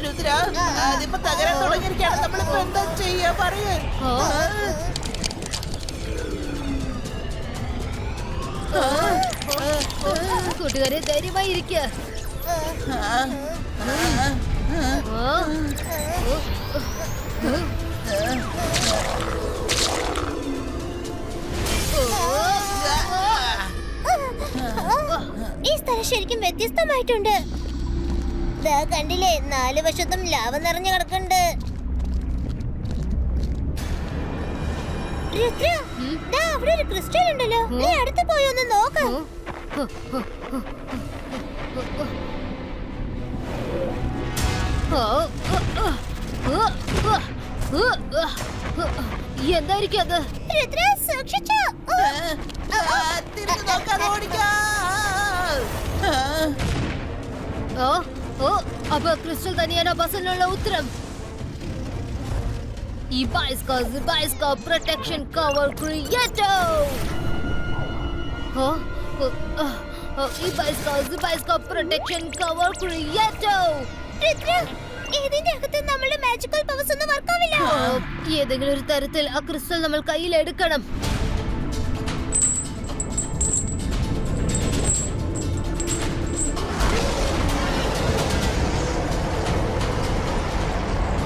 രുദ്ര, അതിപ്പോ തകരാൻ തുടങ്ങിയിരിക്കുകയാണ്. നമ്മളിപ്പോ എന്താ ചെയ്യാ പറയേ? കൂട്ടുകാരെ ധൈര്യമായി ഇരിക്കുക. ഈ സ്ഥലം ശരിക്കും വ്യത്യസ്തമായിട്ടുണ്ട്. ദാ കണ്ടില്ലേ, 4 വശത്തും ലാവ നിറഞ്ഞു കിടക്കുന്നുണ്ട്. രുദ്ര, ദാ അവിടെ ഒരു ക്രിസ്റ്റൽ ഉണ്ടല്ലോ. നീ അടുത്ത് പോയി ഒന്ന് നോക്ക്. എന്തായിരിക്കും അത്? രുദ്ര, സൂക്ഷിച്ചോ. തിരിഞ്ഞു നോക്കാതെ ഓടിക്കാം. അപ്പൊ ക്രിസ്റ്റൽ തന്നെയാണ് ബസ്സിനുള്ള ഉത്തരം. ഈ ബൈസ്കോ പ്രൊട്ടക്ഷൻ കവർ ക്രിയേറ്റോ. ഈ ബൈസ്കോ പ്രൊട്ടക്ഷൻ കവർ ക്രിയേറ്റോ. ഇതിന്റെ അകത്ത് നമ്മുടെ മാജിക്കൽ പവേഴ്സ് ഒന്നും വർക്ക് ആവില്ല. ഏതെങ്കിലും ഒരു തരത്തിൽ ആ ക്രിസ്റ്റൽ നമ്മൾ കയ്യിൽ എടുക്കണം.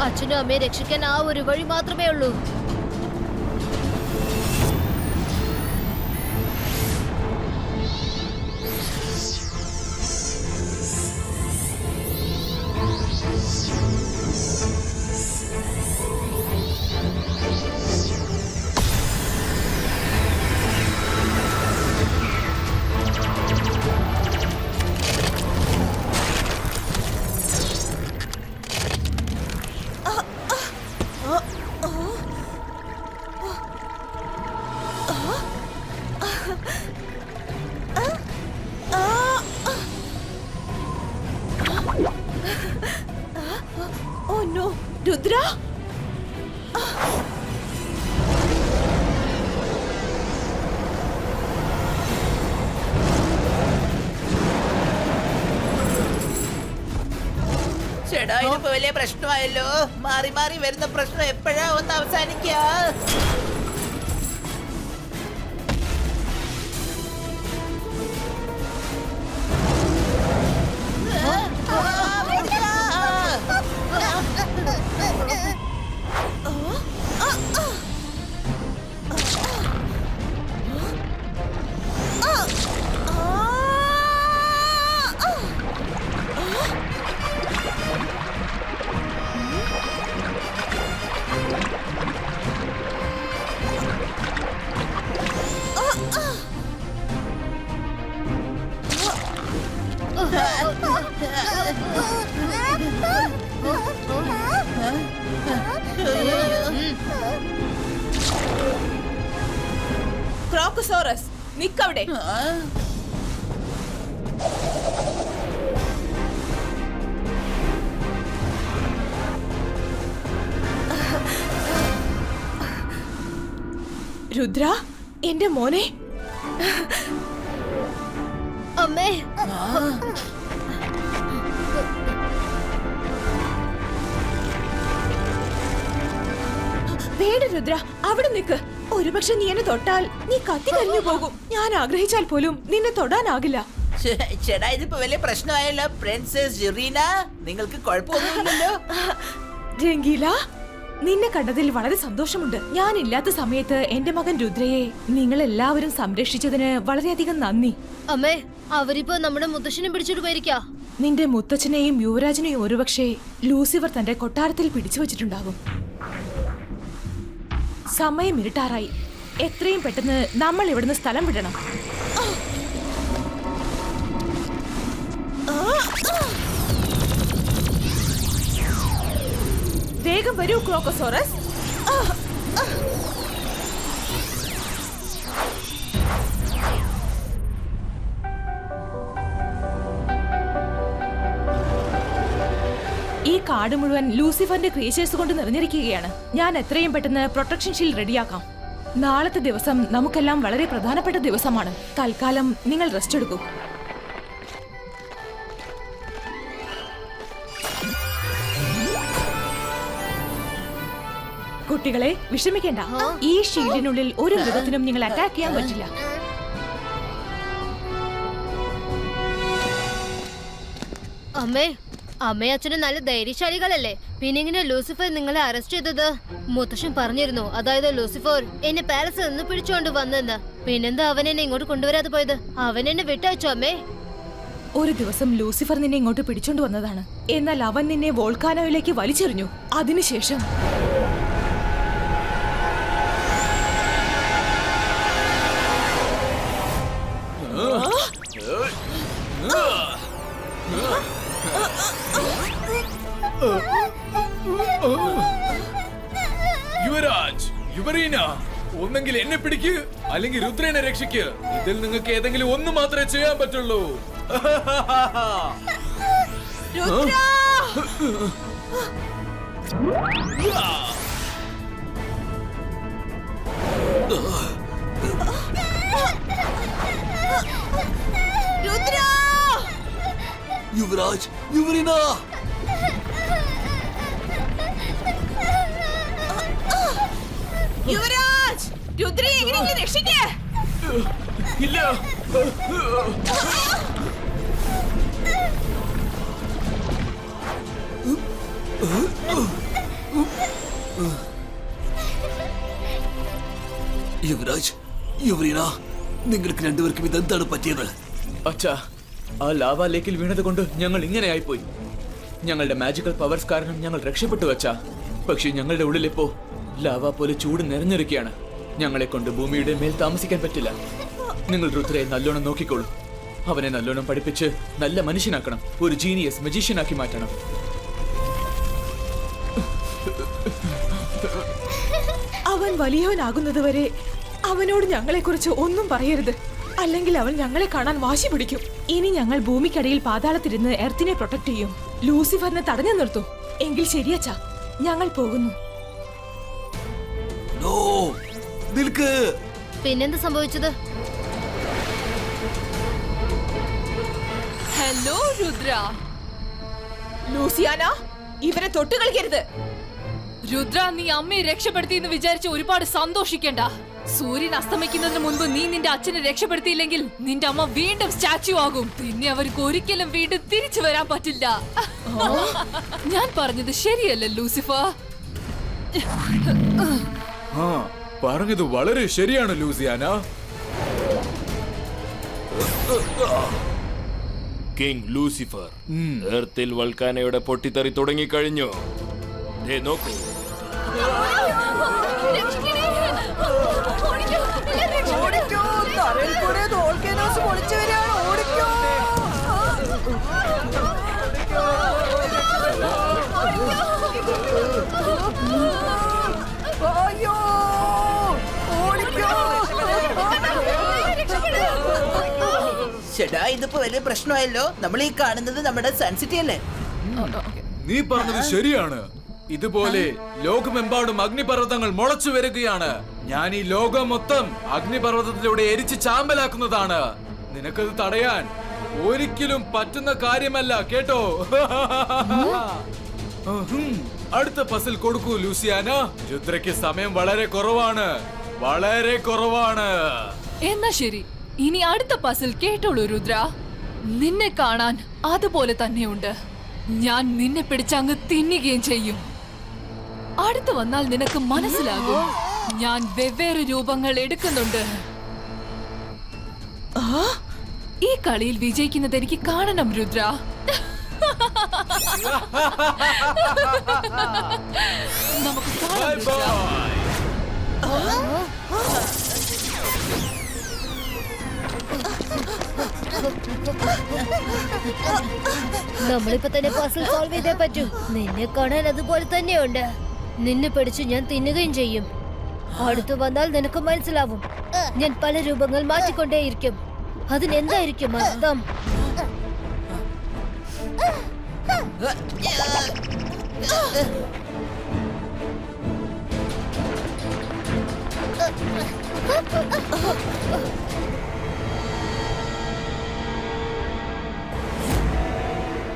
അച്ഛനും അമ്മയെ രക്ഷിക്കാൻ ആ ഒരു വഴി മാത്രമേ ഉള്ളൂ. Oh no, Rudra. ചേട്ടാ ഇതിപ്പോ വലിയ പ്രശ്നമായല്ലോ. മാറി മാറി വരുന്ന പ്രശ്നം എപ്പോഴാ ഒന്ന് അവസാനിക്കുക? ക്രോക്കോസോറസ്, നിക്കവിടെ. രുദ്ര, എന്റെ മോനെ. അമ്മേ, വേണ്ട രുദ്ര, അവിടെ നിക്ക്. ഒരുപക്ഷെ നീ എന്നെ തൊട്ടാൽ നീ കത്തി കരിഞ്ഞു പോകും. ഞാൻ ആഗ്രഹിച്ചാൽ പോലും നിന്നെ തൊടാനാകില്ല. ചേട്ടാ ഇതിപ്പോ വലിയ പ്രശ്നമായല്ലോ. പ്രിൻസസ് ജെറീന, നിങ്ങൾക്ക് കുഴപ്പമൊന്നുമില്ലല്ലോ? രംഗീല, നിന്നെ കണ്ടതിൽ വളരെ സന്തോഷമുണ്ട്. ഞാൻ ഇല്ലാത്ത സമയത്ത് എന്റെ മകൻ രുദ്രയെ നിങ്ങൾ എല്ലാവരും സംരക്ഷിച്ചതിന് വളരെയധികം നന്ദി. അമ്മേ, അവരിപ്പോ നമ്മുടെ മുത്തശ്ശനെ പിടിച്ചോട്ട് പോയിരിക്കാ. നിന്റെ മുത്തച്ഛനെയും യുവരാജനെയും ഒരുപക്ഷെ ലൂസിഫർ തന്റെ കൊട്ടാരത്തിൽ പിടിച്ചു വച്ചിട്ടുണ്ടാകും. സമയം ഇരുട്ടാറായി. എത്രയും പെട്ടെന്ന് നമ്മൾ ഇവിടുന്ന് സ്ഥലം വിടണം. വേഗം വരൂ ക്രോക്കോസോറസ്. ഈ കാട് മുഴുവൻ ലൂസിഫറിന്റെ ക്രിയേച്ചേഴ്സ് കൊണ്ട് നിറഞ്ഞിരിക്കുകയാണ്. ഞാൻ എത്രയും പെട്ടെന്ന് പ്രൊട്ടക്ഷൻ ഷീൽഡ് റെഡിയാക്കാം. നാളത്തെ ദിവസം നമുക്കെല്ലാം വളരെ പ്രധാനപ്പെട്ട ദിവസമാണ്. തൽക്കാലം നിങ്ങൾ റെസ്റ്റ് എടുക്കൂ. കുട്ടികളെ വിഷമിക്കേണ്ട. ഈ ഷീൽഡിനുള്ളിൽ ഒരു മൃഗത്തിനും നിങ്ങൾ അറ്റാക്ക് ചെയ്യാൻ പറ്റില്ല. അമ്മേ, അമ്മയും അച്ഛനും നല്ല ധൈര്യശാലികളല്ലേ? പിന്നെ ഇങ്ങനെ ലൂസിഫർ നിങ്ങളെ അറസ്റ്റ് ചെയ്തത്? മുത്തശ്ശൻ പറഞ്ഞിരുന്നു, അതായത് ലൂസിഫർ എന്നെ പാലസിൽ നിന്ന് പിടിച്ചോണ്ട് വന്നെന്ന്. പിന്നെന്താ അവൻ എന്നെ ഇങ്ങോട്ട് കൊണ്ടുവരാതെ പോയത്? അവൻ എന്നെ വിട്ടയച്ചോ അമ്മേ? ഒരു ദിവസം ലൂസിഫർ നിന്നെ ഇങ്ങോട്ട് പിടിച്ചോണ്ട് വന്നതാണ്. എന്നാൽ അവൻ നിന്നെ വോൾക്കാനോയിലേക്ക് വലിച്ചെറിഞ്ഞു. അതിനുശേഷം യുവരാജ്, യുവറീന, ഒന്നെങ്കിൽ എന്നെ പിടിക്ക് അല്ലെങ്കിൽ രുദ്രനെ രക്ഷിക്ക്. ഇതിൽ നിങ്ങൾക്ക് ഏതെങ്കിലും ഒന്ന് മാത്രമേ ചെയ്യാൻ പറ്റുള്ളൂ. യുവരാജ്, യുവരീന, യുവരാജ്, രുദ്രയെ എങ്ങനെയെങ്കിലും രക്ഷിക്കേ. ഇല്ല, യുവരാജ്, യുവരീന, നിങ്ങൾക്ക് രണ്ടുപേർക്കും ഇതെന്താണ് പറ്റിയത്? അച്ഛാ, ആ ലാവ ലേക്കിൽ വീണത് കൊണ്ട് ഞങ്ങൾ ഇങ്ങനെയായിപ്പോയി. ഞങ്ങളുടെ മാജിക്കൽ പവേഴ്സ് കാരണം ഞങ്ങൾ രക്ഷപ്പെട്ടു അച്ഛാ. പക്ഷെ ഞങ്ങളുടെ ഉള്ളിലിപ്പോ ലാവ പോലെ ചൂട് നിറഞ്ഞിരിക്കുകയാണ്. ഞങ്ങളെ കൊണ്ട് ഭൂമിയുടെ മേൽ താമസിക്കാൻ പറ്റില്ല. നിങ്ങൾ രുദ്രയെ നല്ലോണം നോക്കിക്കോളൂ. അവനെ നല്ലോണം പഠിപ്പിച്ച് നല്ല മനുഷ്യനാക്കണം. ഒരു ജീനിയസ് മജീഷ്യനാക്കി മാറ്റണം. അവൻ വലിയവനാകുന്നതുവരെ അവനോട് ഞങ്ങളെക്കുറിച്ച് ഒന്നും പറയരുത്. അല്ലെങ്കിൽ അവൻ ഞങ്ങളെ കാണാൻ വാശി പിടിക്കും. ഇനി ഞങ്ങൾ ഭൂമിക്കടിയിൽ പാതാളത്തിരുന്ന് എർത്തിനെ പ്രൊട്ടക്ട് ചെയ്യും. ലൂസിഫറിനെ തടഞ്ഞു നിർത്തും. എങ്കിൽ ശരിയച്ചാ, ഞങ്ങൾ പോകുന്നു. നോ, നിൽക്ക്. പിന്നെന്ത് സംഭവിച്ചത്? ഹലോ രുദ്ര. ലൂസിയാന, ഇവരെ തൊട്ടു കളിക്കരുത്. രുദ്ര, നീ അമ്മയെ രക്ഷപ്പെടുത്തി എന്ന് വിചാരിച്ച് ഒരുപാട് സന്തോഷിക്കണ്ട. സൂര്യൻ അസ്തമിക്കുന്നതിന് മുൻപ് നീ നിന്റെ അച്ഛനെ രക്ഷപ്പെടുത്തിയില്ലെങ്കിൽ നിന്റെ അമ്മ വീണ്ടും സ്റ്റാച്യു ആകും. പിന്നെ അവർക്ക് ഒരിക്കലും വീണ്ടും തിരിച്ചു വരാൻ പറ്റില്ല. ഞാൻ പറഞ്ഞത് ശരിയല്ലേ ലൂസിഫർ? പറഞ്ഞത് വളരെ ശരിയാണ് ലൂസിയാന. കിങ് ലൂസിഫർ, എർത്തിൽ വൾക്കാനയുടെ പൊട്ടിത്തെറി തുടങ്ങിക്കഴിഞ്ഞു. ദേ നോക്കൂ. ചേട്ടാ, ഇതിപ്പോ വലിയ പ്രശ്നമായല്ലോ. നമ്മൾ ഈ കാണുന്നത് നമ്മുടെ സൺസിറ്റി അല്ലേ? നീ പറഞ്ഞത് ശരിയാണ്. ഇതുപോലെ ലോകമെമ്പാടും അഗ്നിപർവ്വതങ്ങൾ മുളച്ചു വരികയാണ്. ഞാൻ ഈ ലോകം മൊത്തം അഗ്നിപർവ്വതത്തിലൂടെ എരിച്ച് ചാമ്പലാക്കുന്നതാണ്. നിനക്കത് തടയാൻ ഒരിക്കലും പറ്റുന്ന കാര്യമല്ല, കേട്ടോ? അടുത്ത പസിൽ കൊടുക്കൂ ലൂസിയാന. രുദ്രയ്ക്ക് സമയം വളരെ കുറവാണ്, വളരെ കുറവാണ്. എന്നാ ശരി, ഇനി അടുത്ത പസിൽ കേട്ടോളൂ രുദ്ര. നിന്നെ കാണാൻ അതുപോലെ തന്നെയുണ്ട്. ഞാൻ നിന്നെ പിടിച്ചങ്ങ് തിന്നുകയും ചെയ്യും. അടുത്ത് വന്നാൽ നിനക്ക് മനസ്സിലാകും. ഞാൻ വെവ്വേറെ രൂപങ്ങൾ എടുക്കുന്നുണ്ട്. ഈ കളിയിൽ വിജയിക്കുന്നത് എനിക്ക് കാണണം രുദ്ര. നമുക്ക് കാണാം രുദ്ര. നമ്മളിപ്പോ തന്നെ പസിൽ സോൾവ് ചെയ്തേ പറ്റൂ. നിന്നെ കാണാൻ അതുപോലെ തന്നെയുണ്ട്. നിന്നെ പിടിച്ച് ഞാൻ തിന്നുകയും ചെയ്യും. അടുത്തു വന്നാൽ നിനക്ക് മനസ്സിലാവും. ഞാൻ പല രൂപങ്ങൾ മാറ്റിക്കൊണ്ടേയിരിക്കും. അതിനെന്തായിരിക്കും അർത്ഥം?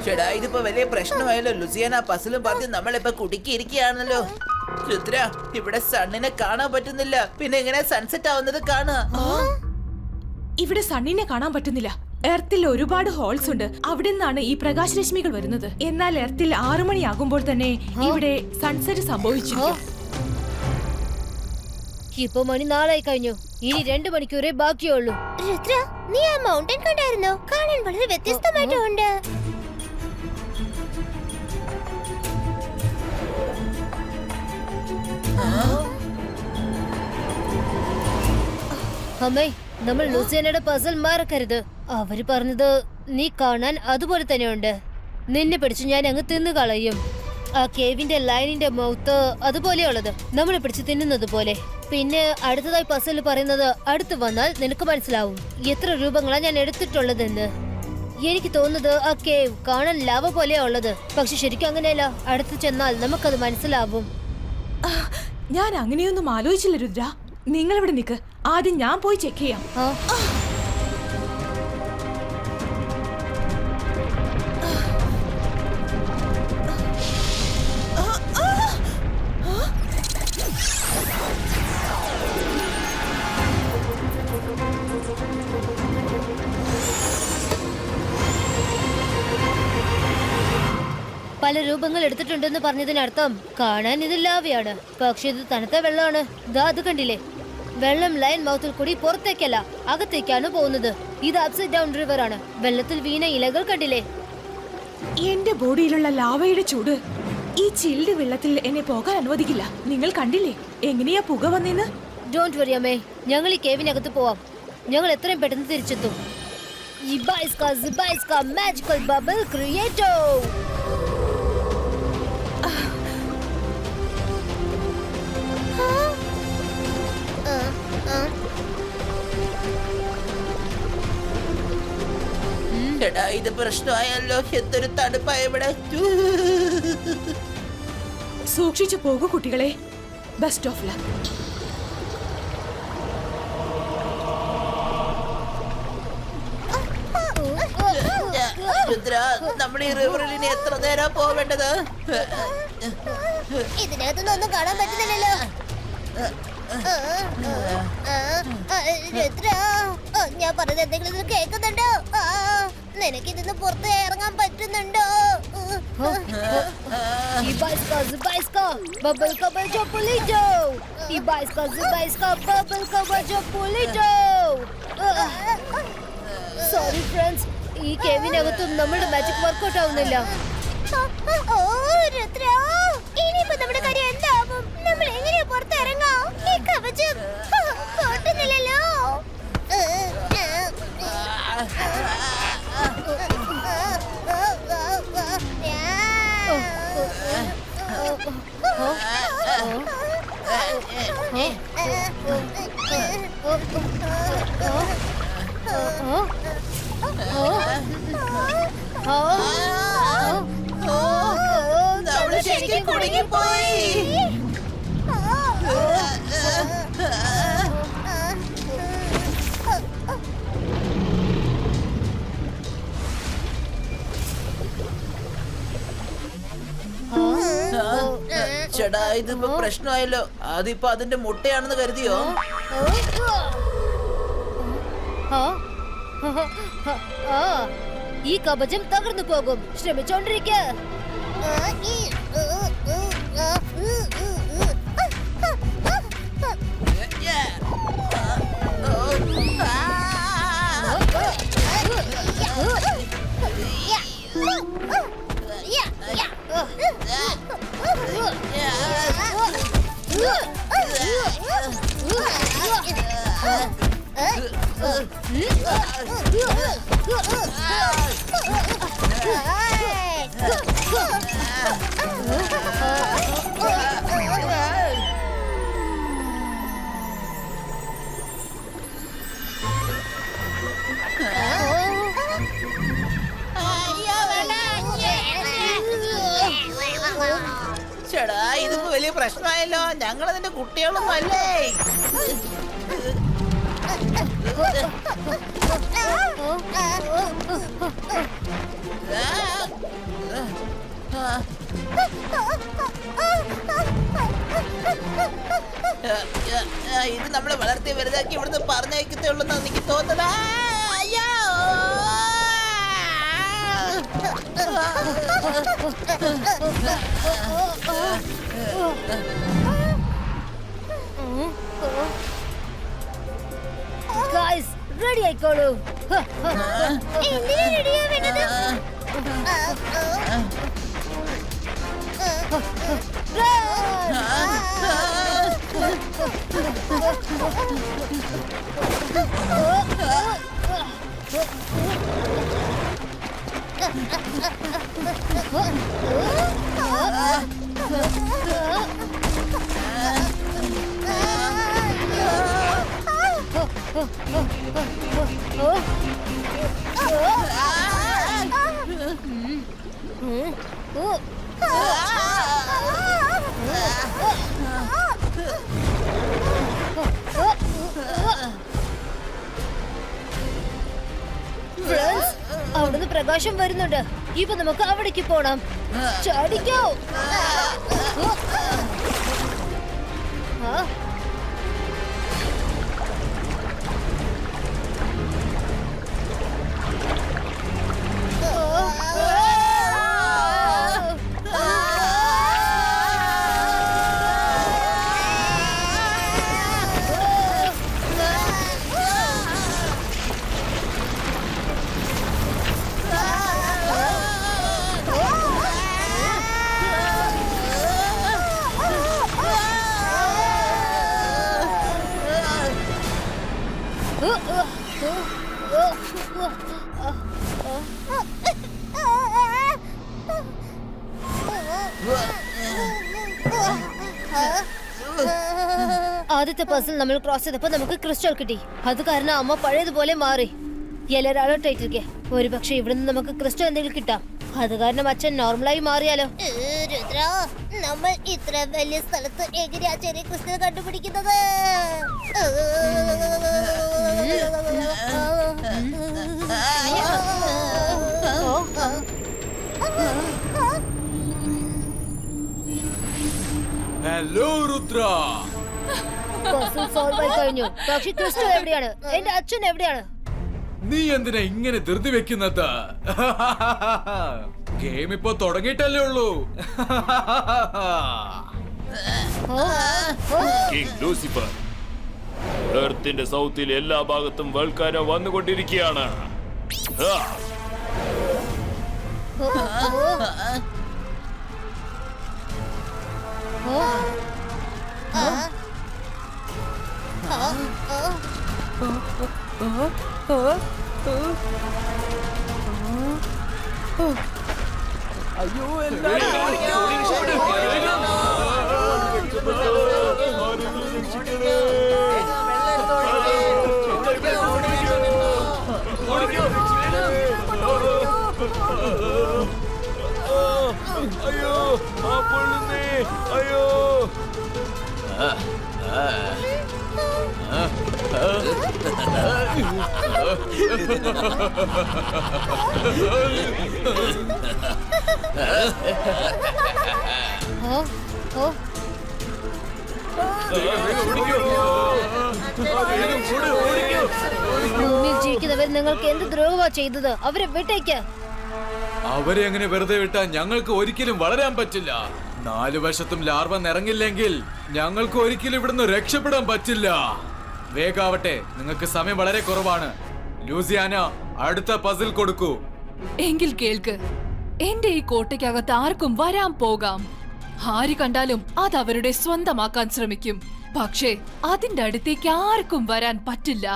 ചേടാ ഇതിപ്പോ വലിയ പ്രശ്നമായല്ലോ. ലുസിയാന പസിലും പറഞ്ഞ് നമ്മളിപ്പോ കുടുക്കിയിരിക്കുകയാണല്ലോ. രുദ്ര, ഇവിടെ സണ്ണിനെ കാണാൻ പറ്റുന്നില്ല. പിന്നെ എങ്ങനെ സൺസെറ്റ് ആവുന്നത് കാണുക? ഇവിടെ സണ്ണിനെ കാണാൻ പറ്റുന്നില്ല. എർത്തിൽ ഒരുപാട് ഹോൾസ് ഉണ്ട്. അവിടെ നിന്നാണ് ഈ പ്രകാശരശ്മികൾ വരുന്നത്. എന്നാൽ എർത്തിൽ 6 മണിയാകുമ്പോൾ തന്നെ ഇവിടെ സൺസെറ്റ് സംഭവിച്ചു. ഇപ്പൊ മണി 4 കഴിഞ്ഞു. ഇനി 2 മണിക്കൂറേ ബാക്കിയുള്ളൂ. രുദ്ര, നീ ആ മൗണ്ടൻ കണ്ടായിരുന്നോ? കാണാൻ വളരെ വ്യത്യസ്തമായിട്ടുണ്ട്. അമ്മേ, നമ്മൾ ലൂസിയനയുടെ പസൽ മറക്കരുത്. അവര് പറഞ്ഞത് നീ കാണാൻ അതുപോലെ തന്നെയുണ്ട്. നിന്നെ പിടിച്ച് ഞാൻ അങ്ങ് തിന്നു കളയും. ആ കേവിന്റെ ലൈനിന്റെ മൗത്ത് അതുപോലെയുള്ളത്, നമ്മളെ പിടിച്ച് തിന്നുന്നത് പോലെ. പിന്നെ അടുത്തതായി പസൽ പറയുന്നത് അടുത്ത് വന്നാൽ നിനക്ക് മനസ്സിലാവും എത്ര രൂപങ്ങളാ ഞാൻ എടുത്തിട്ടുള്ളതെന്ന്. എനിക്ക് തോന്നുന്നത് ആ കേവ് കാണാൻ ലാവ പോലെയാ ഉള്ളത്. പക്ഷെ ശരിക്കും അങ്ങനെയല്ല. അടുത്ത് ചെന്നാൽ നമുക്കത് മനസ്സിലാവും. ഞാൻ അങ്ങനെയൊന്നും ആലോചിച്ചില്ല രുദ്ര. നിങ്ങൾ ഇവിടെ നിൽക്ക്. ആദ്യം ഞാൻ പോയി ചെക്ക് ചെയ്യാം. പല രൂപങ്ങൾ എടുത്തിട്ടുണ്ടെന്ന് പറഞ്ഞതിനർത്ഥം കാണാൻ ഇത് ലാവയാണ്. പക്ഷെ ഇത് തണുത്ത വെള്ളമാണ്. ദാ അത് കണ്ടില്ലേ? വെള്ളം ലൈൻ മൗത്തിൽ കൂടി പുറത്തേക്കല്ല, അകത്തേക്കാണ് പോകുന്നത്. ഇത് അപ്സൈഡ് ഡൗൺ റിവർ ആണ്. വെള്ളത്തിൽ വീണ ഇലകൾ കണ്ടില്ലേ? എന്റെ ബോഡിയിലുള്ള ലാവയുടെ ചൂട് ഈ ചിൽഡ് വെള്ളത്തിൽ എന്നെ പോകാൻ അനുവദിക്കില്ല. നിങ്ങൾ കണ്ടില്ലേ എങ്ങനെയാ പുക വന്നേന്ന്? ഡോണ്ട് വറി അമ്മേ, ഞങ്ങൾ ഈ കേവിനകത്ത് പോവാം. ഞങ്ങൾ എത്രയും പെട്ടെന്ന് തിരിച്ചെത്തും. മാജിക്കൽ ബബിൾ ക്രിയേറ്റോ. ചേട്ടാ ഇത് പ്രശ്നമായല്ലോ. എന്തൊരു തണുപ്പായ ഇവിടെ. സൂക്ഷിച്ചു പോകൂ കുട്ടികളെ. Best of luck. രുദ്ര, നമ്മൾ ഈ റിവറിൽ ഇനി എത്ര നേരം പോവേണ്ടത്? ഇതിനകത്തൊന്നും ഒന്നും കാണാൻ പറ്റുന്നില്ലല്ലോ. രുദ്ര, ഞാൻ പറഞ്ഞത് എന്തെങ്കിലും കേൾക്കുന്നുണ്ടോ? നിനക്കിതിന്ന് പുറത്ത് ഇറങ്ങാൻ പറ്റുന്നുണ്ടോ? സോറി ഫ്രണ്ട്സ്, ഈ കേവിനകത്തും നമ്മുടെ മാജിക് വർക്ക്ഔട്ട് ആവുന്നില്ല. ഓ രുദ്ര, ഇനിയിപ്പോ നമ്മുടെ കാര്യം എന്താവും? നമ്മൾ എങ്ങനെയാ പുറത്തിറങ്ങാം? ഈ കവചം പൊട്ടുന്നില്ലല്ലോ. നമ്മള് ശരിക്കും കുടുങ്ങിപ്പോയി. ചേട്ടാ ഇതിപ്പോ പ്രശ്നമായല്ലോ. അതിപ്പോ അതിന്റെ മുട്ടയാണെന്ന് കരുതിയോ? ഈ കവചം തകർന്നു പോകും. ശ്രമിച്ചോണ്ടിരിക്ക. പ്രശ്നമായല്ലോ. ഞങ്ങൾ അതിന്റെ കുട്ടികളൊന്നും അല്ലേ. ഇത് നമ്മളെ വളർത്തി വലുതാക്കി ഇവിടുന്ന് പറഞ്ഞയക്കത്തേ ഉള്ളൂ എനിക്ക് തോന്നുന്നതാ. അയ്യോ ഗൈസ് റെഡി ആയിക്കോളൂ. എന്തിനാ റെഡിയാ വേണ്ടത്? ഫ്രണ്ട്സ്, അവിടുന്ന് പ്രകാശം വരുന്നുണ്ട്. ഇപ്പൊ നമുക്ക് അവിടേക്ക് പോണം. ചാടിക്കോ. ആദ്യത്തെ പസിൽ നമ്മൾ ക്രോസ് ചെയ്തപ്പോ നമുക്ക് ക്രിസ്റ്റൽ കിട്ടി. അത് കാരണം അമ്മ പഴയതുപോലെ മാറി. എല്ലാരും അലർട്ടായിട്ടിരിക്കെ. ഒരു പക്ഷെ ഇവിടുന്ന് നമുക്ക് ക്രിസ്റ്റൽ എന്തെങ്കിലും കിട്ടാം. അത് കാരണം അച്ഛൻ നോർമലായി മാറിയാലോ. രുദ്ര, നമ്മൾ ഇത്ര വലിയ സ്ഥലത്ത് എങ്ങനെയാ ചെറിയ ക്രിസ്റ്റൽ കണ്ടുപിടിക്കുന്നത്? ഹലോ രുദ്ര. പസിൽ സോൾവ് ആയി കഴിഞ്ഞു. പക്ഷെ ക്രിസ്റ്റൽ എവിടെയാണ്? എന്റെ അച്ഛൻ എവിടെയാണ്? നീ എന്തിനാ ഇങ്ങനെ ധൃതി വെക്കുന്നത്? ഗെയിം ഇപ്പൊ തുടങ്ങിയിട്ടല്ലേ ഉള്ളൂ. കിങ് ലൂസിഫർ, എർത്തിന്റെ സൗത്തിൽ എല്ലാ ഭാഗത്തും വൾക്കാനോ വന്നുകൊണ്ടിരിക്കുകയാണ്. അയ്യോ എല്ലാരും അയ്യോ ആ പൊള്ളുന്നേ, അയ്യോ. ഭൂമിയിൽ ജീവിക്കുന്നവർ നിങ്ങൾക്ക് എന്ത് ദ്രോഹമാ ചെയ്തത്? അവരെ വിട്ടേക്ക്. അവരെ എങ്ങനെ വെറുതെ വിട്ടാ ഞങ്ങൾക്ക് ഒരിക്കലും വളരാൻ പറ്റില്ല. 4 വശത്തും ലാർവ നിറങ്ങില്ലെങ്കിൽ ഞങ്ങൾക്ക് ഒരിക്കലും ഇവിടുന്ന് രക്ഷപ്പെടാൻ പറ്റില്ല. വേഗാവട്ടെ, നിങ്ങൾക്ക് സമയം വളരെ കുറവാണ്. ലൂസിയാന, അടുത്ത പസിൽ കൊടുക്കൂ. എങ്കിൽ കേൾക്ക്, എന്റെ ഈ കോട്ടയ്ക്കകത്ത് ആർക്കും വരാൻ പോകാം. ആര് കണ്ടാലും അത് അവരുടെ സ്വന്തമാക്കാൻ ശ്രമിക്കും. പക്ഷേ അതിന്റെ അടുത്തേക്ക് ആർക്കും വരാൻ പറ്റില്ല.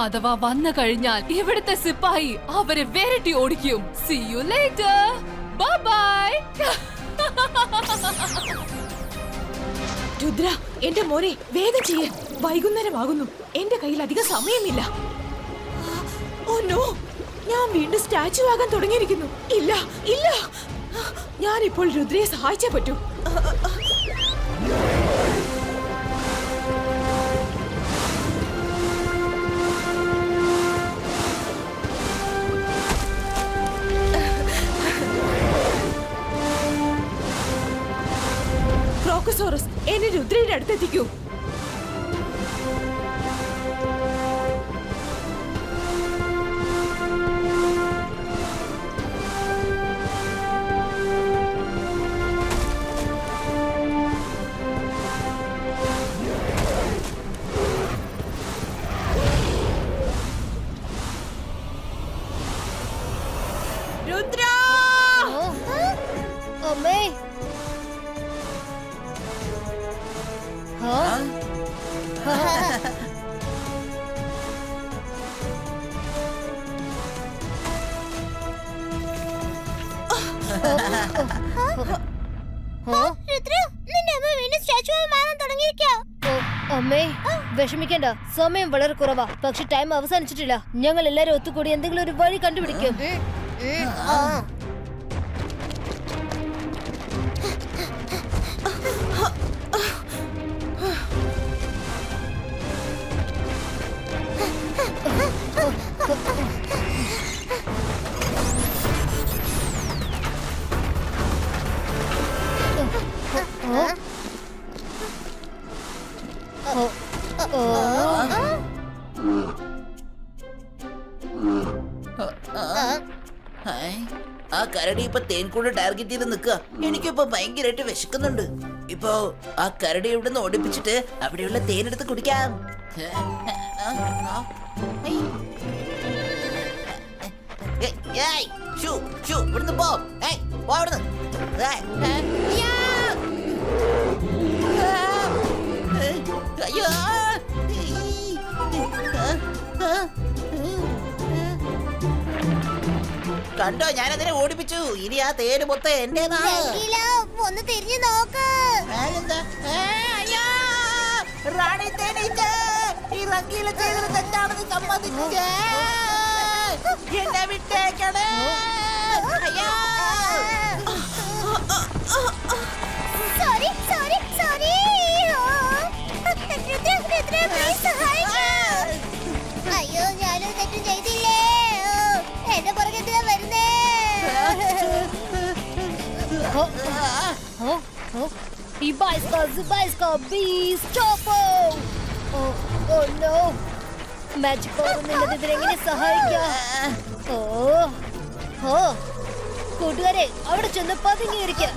അഥവാ വന്നു കഴിഞ്ഞാൽ ഇവിടുത്തെ സിപ്പായി അവരെ വിരട്ടി ഓടിക്കും. See you later. Bye bye. Rudra, എന്റെ മോനെ വേഗം ചെയ്യേ. വൈകുന്നേരമാകുന്നു. എന്റെ കയ്യിൽ അധികം സമയമില്ല. ഓ നോ, ഞാൻ വീണ്ടും സ്റ്റാച്ചു ആകാൻ തുടങ്ങിയിരിക്കുന്നു. ഇല്ല ഇല്ല, ഞാനിപ്പോൾ രുദ്രയെ സഹായിച്ചേ പറ്റൂ. അടുത്തെത്തിക്കൂ. രുദ്ര! അമ്മേ രുദ്ര, നിന്റെ അമ്മ വീണ്ടും സ്റ്റാച്ചു മാറാൻ തുടങ്ങിയിരിക്കാ. അമ്മേ വിഷമിക്കണ്ട, സമയം വളരെ കുറവാ. പക്ഷെ ടൈം അവസാനിച്ചിട്ടില്ല. ഞങ്ങൾ എല്ലാരും ഒത്തുകൂടി എന്തെങ്കിലും ഒരു വഴി കണ്ടുപിടിക്കും. ആ കരടി ഇപ്പൊ തേൻകൂട് ടാർഗറ്റ് ചെയ്ത് നിക്കുക. എനിക്കിപ്പോ ഭയങ്കരമായിട്ട് വിശക്കുന്നുണ്ട്. ഇപ്പൊ ആ കരടി ഇവിടുന്ന് ഓടിപ്പിച്ചിട്ട് അവിടെയുള്ള തേനെടുത്ത് കുടിക്കാം. ഇവിടുന്ന് പോ, പോ അവിടുന്ന്. അയ്യോ, കണ്ടോ, ഞാനതിനെ ഓടിപ്പിച്ചു. ഇനി ആ തേര് മൊത്തം എന്റേതാണ്. ഒന്ന് തിരിഞ്ഞു നോക്ക്. റാണി തേനീച്ച, ഈ റംഗീല ചെയ്തത് തെറ്റാണെന്ന് സമ്മതിച്ചേ. എന്നെ വിട്ടേക്കണേ. അയ്യോ, സോറി സോറി സോറി. അയ്യോ, ഞാനൊരു തെറ്റും ചെയ്തില്ലേ. എന്റെ പുറകെ വരുന്നേ. മാജിക് പവർ ഇതിനെങ്ങനെ സഹായിക്കാം? കൂട്ടുകാരെ, അവിടെ ചെന്ന് പതുങ്ങിയിരിക്കാം.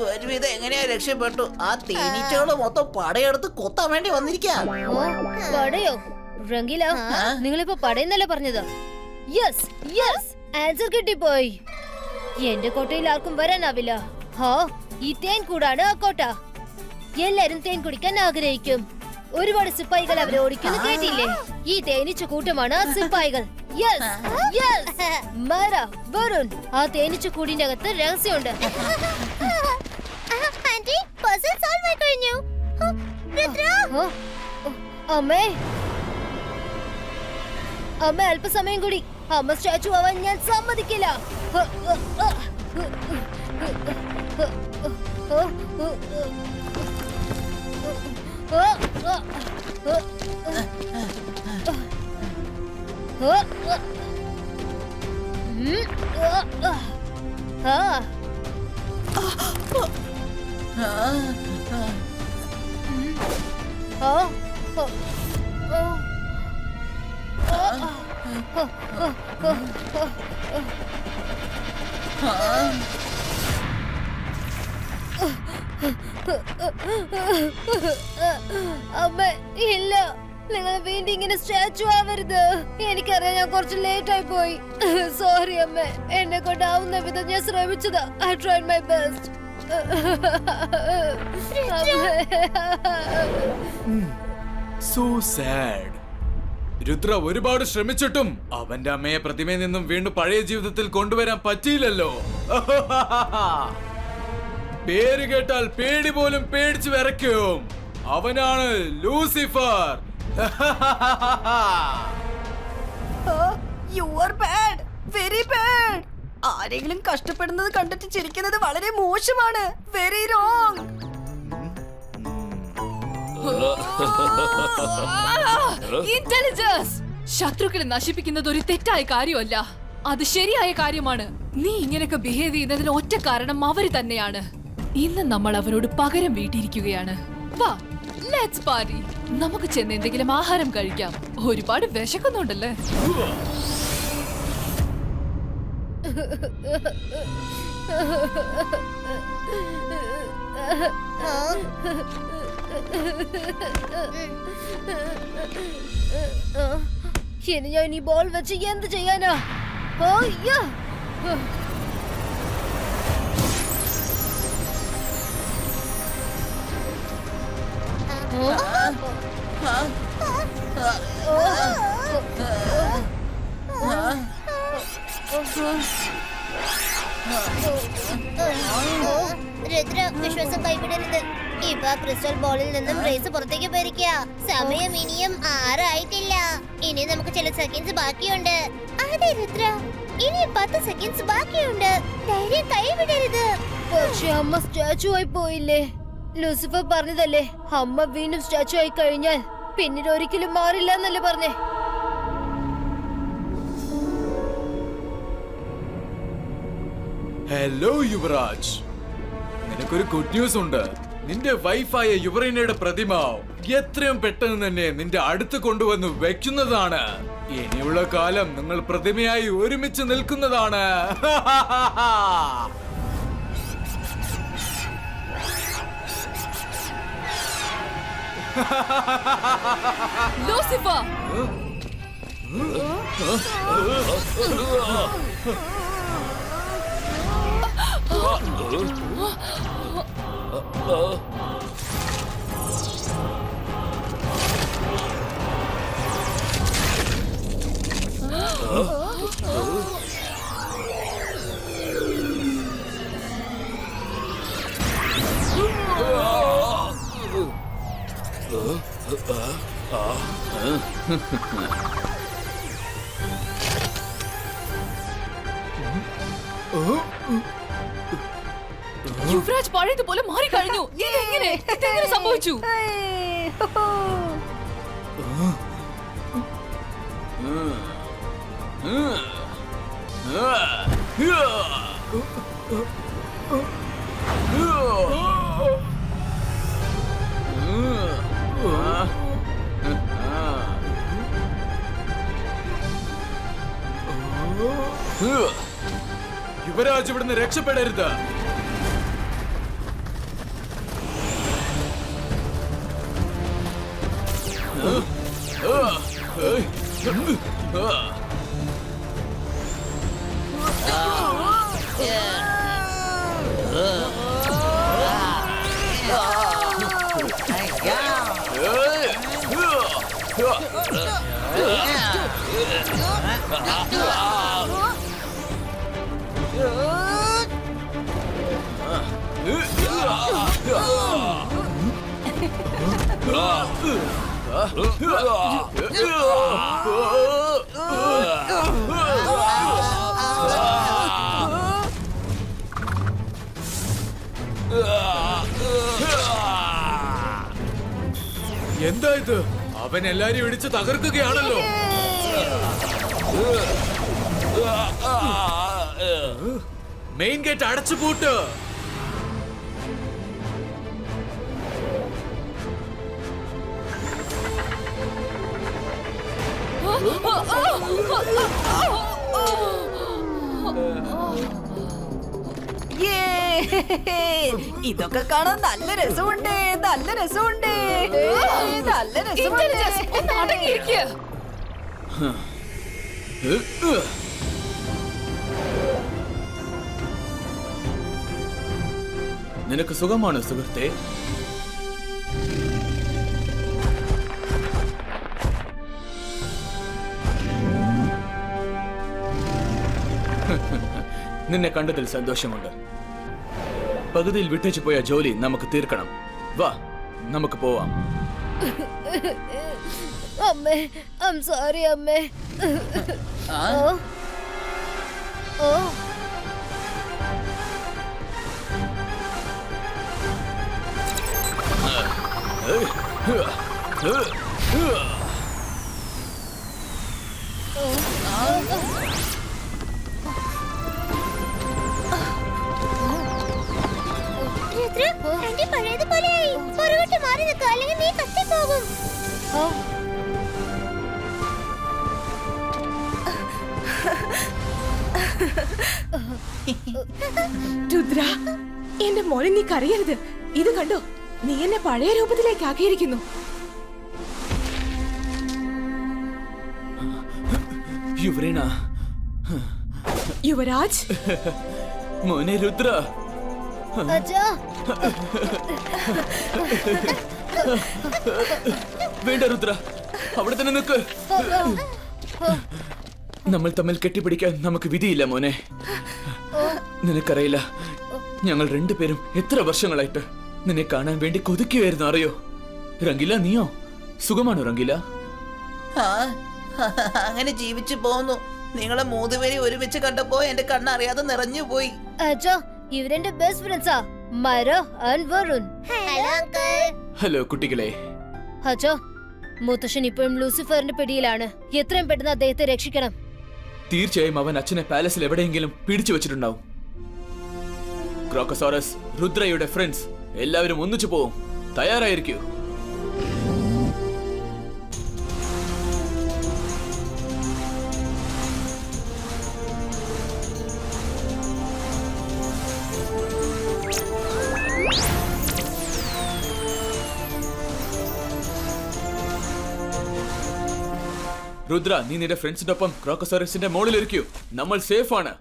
ഒരുവിധം എങ്ങനെയാ രക്ഷപ്പെട്ടു. ആ തേനീച്ചകള് മൊത്തം പടയെടുത്ത് കൊത്താൻ വേണ്ടി വന്നിരിക്കാം. പടയോ? റംഗീല, നിങ്ങളിപ്പോ പടയെന്നല്ലേ പറഞ്ഞത്? യെസ് യെസ്, ആൻസർ കിട്ടിപ്പോയി. എന്റെ കോട്ടയിൽ ആർക്കും വരാനാവില്ല. ഈ തേൻ കൂടാണ് ആ കോട്ട. എല്ലാരും തേൻ കുടിക്കാൻ ആഗ്രഹിക്കും. ഒരുപാട് സിപ്പായികൾ അവരെ ഓടിക്കുന്നു, കേട്ടില്ലേ? ഈ തേനീച്ച കൂട്ടമാണ് ആ സിപ്പായികൾ. യെസ് യെസ്, മര വരുൺ, ആ തേനീച്ച കൂടിന്റെ അകത്ത് രഹസ്യമുണ്ട്. ആന്റി, പസിൽ സോൾവ് ആയി കഴിഞ്ഞു. അമ്മേ, അമ്മ അല്പസമയം കൂടി. അമ്മ സ്റ്റാച്ചു ആവാൻ ഞാൻ സമ്മതിക്കില്ല. അമ്മ ഇല്ല, നിങ്ങൾ വീണ്ടും ഇങ്ങനെ സ്റ്റാച്ചു ആവരുത്. എനിക്കറിയാം, ഞാൻ കുറച്ച് ലേറ്റ് ആയി പോയി. സോറി അമ്മ, എന്നെ കൊണ്ടാവുന്ന വിധം ഞാൻ ശ്രമിച്ചതാ. I tried my best. So sad. Rudra ഒരുപാട് ശ്രമിച്ചിട്ടും അവന്റെ അമ്മയെ പ്രതിമയിൽ നിന്നും വീണ്ടും പഴയ ജീവിതത്തിൽ കൊണ്ടുവരാൻ പറ്റിയില്ലല്ലോ. പേര് കേട്ടാൽ പേടി പോലും പേടിച്ചു വിറയ്ക്കും. അവനാണ് Lucifer. You are bad, very bad. ആരെങ്കിലും കഷ്ടപ്പെടുന്നത് കണ്ടിട്ട് ചിരിക്കുന്നത് വളരെ മോശമാണ്. Very wrong. ഇന്റലിജൻസ് ശത്രുക്കളെ നശിപ്പിക്കുന്നത് ഒരു തെറ്റായ കാര്യമല്ല, അത് ശരിയായ കാര്യമാണ്. നീ ഇങ്ങനെയൊക്കെ ബിഹേവ് ചെയ്യുന്നതിന് ഒറ്റ കാരണം അവര് തന്നെയാണ്. ഇന്ന് നമ്മൾ അവരോട് പകരം വീട്ടിയിരിക്കുകയാണ്. വാ, ലെറ്റ്സ് പാർട്ടി. നമുക്ക് ചെന്ന് എന്തെങ്കിലും ആഹാരം കഴിക്കാം. ഒരുപാട് വിശക്കുന്നുണ്ടല്ലേ. ഇനി ഞാൻ ഈ ബോൾ വെച്ച് എന്ത് ചെയ്യാനാ? അയ്യോ! രുദ്ര, വിശ്വാസം കൈവിടരുത്. ഇപ്പൊ ക്രിസ്റ്റൽ ബോളിൽ നിന്നും റേസ് പുറത്തേക്ക് പോയിരിക്കുക. സമയം ഇനിയും 6 ആയിട്ടില്ല. ഇനി നമുക്ക് ചില സെക്കൻഡ്സ് ബാക്കിയുണ്ട്. അതെ രുദ്ര, ഇനി 10 സെക്കൻഡ്സ് ബാക്കിയുണ്ട്. ധൈര്യം കൈവിടരുത്. പക്ഷെ അമ്മ സ്റ്റാച്ചു ആയി പോയില്ലേ? ലൂസിഫർ പറഞ്ഞതല്ലേ, അമ്മ വീണ്ടും സ്റ്റാച്ചു ആയി കഴിഞ്ഞാൽ പിന്നീട് ഒരിക്കലും മാറില്ല എന്നല്ലേ പറഞ്ഞേ? ഹലോ യുവരാജ്, നിനക്കൊരു ഗുഡ് ന്യൂസ് ഉണ്ട്. നിന്റെ വൈഫായ യുവറീനയുടെ പ്രതിമ എത്രയും പെട്ടെന്ന് തന്നെ നിന്റെ അടുത്ത് കൊണ്ടുവന്ന് വെക്കുന്നതാണ്. ഇനിയുള്ള കാലം നിങ്ങൾ പ്രതിമയായി ഒരുമിച്ച് നിൽക്കുന്നതാണ്. ലൂസിഫർ, യുവരാജ് പഴയതുപോലെ മാറിക്കഴിഞ്ഞു. ഇതെങ്ങനെ സംഭവിച്ചു? യുവരാജ് ഇവിടുന്ന് രക്ഷപ്പെടരുത്. എന്താ ഇത്? അവൻ എല്ലാരും ഇടിച്ച് തകർക്കുകയാണല്ലോ. Main gate അടച്ചുപൂട്ട്. ഇതൊക്കെ കാണാൻ നല്ല രസമുണ്ട്. നല്ല രസമുണ്ട്. നല്ല ഇന്റലിജൻസ്, രസമുണ്ട്. ഒന്ന് അടങ്ങിയിരിക്കുക. നിനക്ക് സുഖമാണ് സുഹൃത്തെ? നിന്നെ കണ്ടതിൽ സന്തോഷമുണ്ട്. പകുതിയിൽ വിട്ടേച്ചു പോയ ജോലി നമുക്ക് തീർക്കണം. വാ, നമുക്ക് പോവാം. അമ്മേ, ഐ ആം സോറി അമ്മേ. ഓ രുദ്ര, ആന്റി പഴയതുപോലെയായി. പുറകോട്ട് മാറി നിൽക്കുക, അല്ലെങ്കിൽ നീ കത്തിപ്പോകും. രുദ്ര, എന്റെ മോനെ നീ കരയരുത്. ഇത് കണ്ടോ, നീ എന്നെ പഴയ രൂപത്തിലേക്ക് ആക്കിയിരിക്കുന്നു. യുവറീന, യുവരാജ്, മോനെ രുദ്ര. അച്ഛാ, വേണ്ട രുദ്ര, അവിടെ തന്നെ നിൽക്ക്. നമ്മൾ തമ്മിൽ കെട്ടിപ്പിടിക്കാൻ നമുക്ക് വിധിയില്ല മോനെ. നിനക്കറിയില്ല, ഞങ്ങൾ രണ്ടുപേരും എത്ര വർഷങ്ങളായിട്ട് നിന്നെ കാണാൻ വേണ്ടി കൊതിക്കുകയായിരുന്നു, അറിയോ? റംഗില, നീയോ? സുഖമാണോ റംഗില? ആ, അങ്ങനെ ജീവിച്ചു പോന്നു. നിങ്ങളെ മൂന്നുപേരെ ഒരുമിച്ച് കണ്ടപ്പോ എന്റെ കണ്ണറിയാതെ നിറഞ്ഞു പോയി. അച്ഛാ, ഇവരെന്റെ ബെസ്റ്റ് ഫ്രണ്ട്സാ, മര and Varun. Hello uncle. Hello കുട്ടികളെ. അച്ഛാ, മുത്തശ്ശൻ ഇപ്പോഴും ലൂസിഫറിന്റെ പിടിയിലാണ്. എത്രയും പെട്ടെന്ന് അദ്ദേഹത്തെ രക്ഷിക്കണം. തീർച്ചയായും അവൻ അച്ഛനെ പാലസിൽ എവിടെയെങ്കിലും പിടിച്ചു വെച്ചിട്ടുണ്ടാവും. ക്രോക്കസോറസ്, രുദ്രയുടെ ഫ്രണ്ട്സ് എല്ലാവരും ഒന്നിച്ചു പോവും. തയ്യാറായിരിക്കൂ. രുദ്ര, നീ നിന്റെ ഫ്രണ്ട്സിന്റെ ഒപ്പം ക്രോക്കസോറസിന്റെ മുകളിലിരിക്കൂ. നമ്മൾ സേഫ് ആണ്.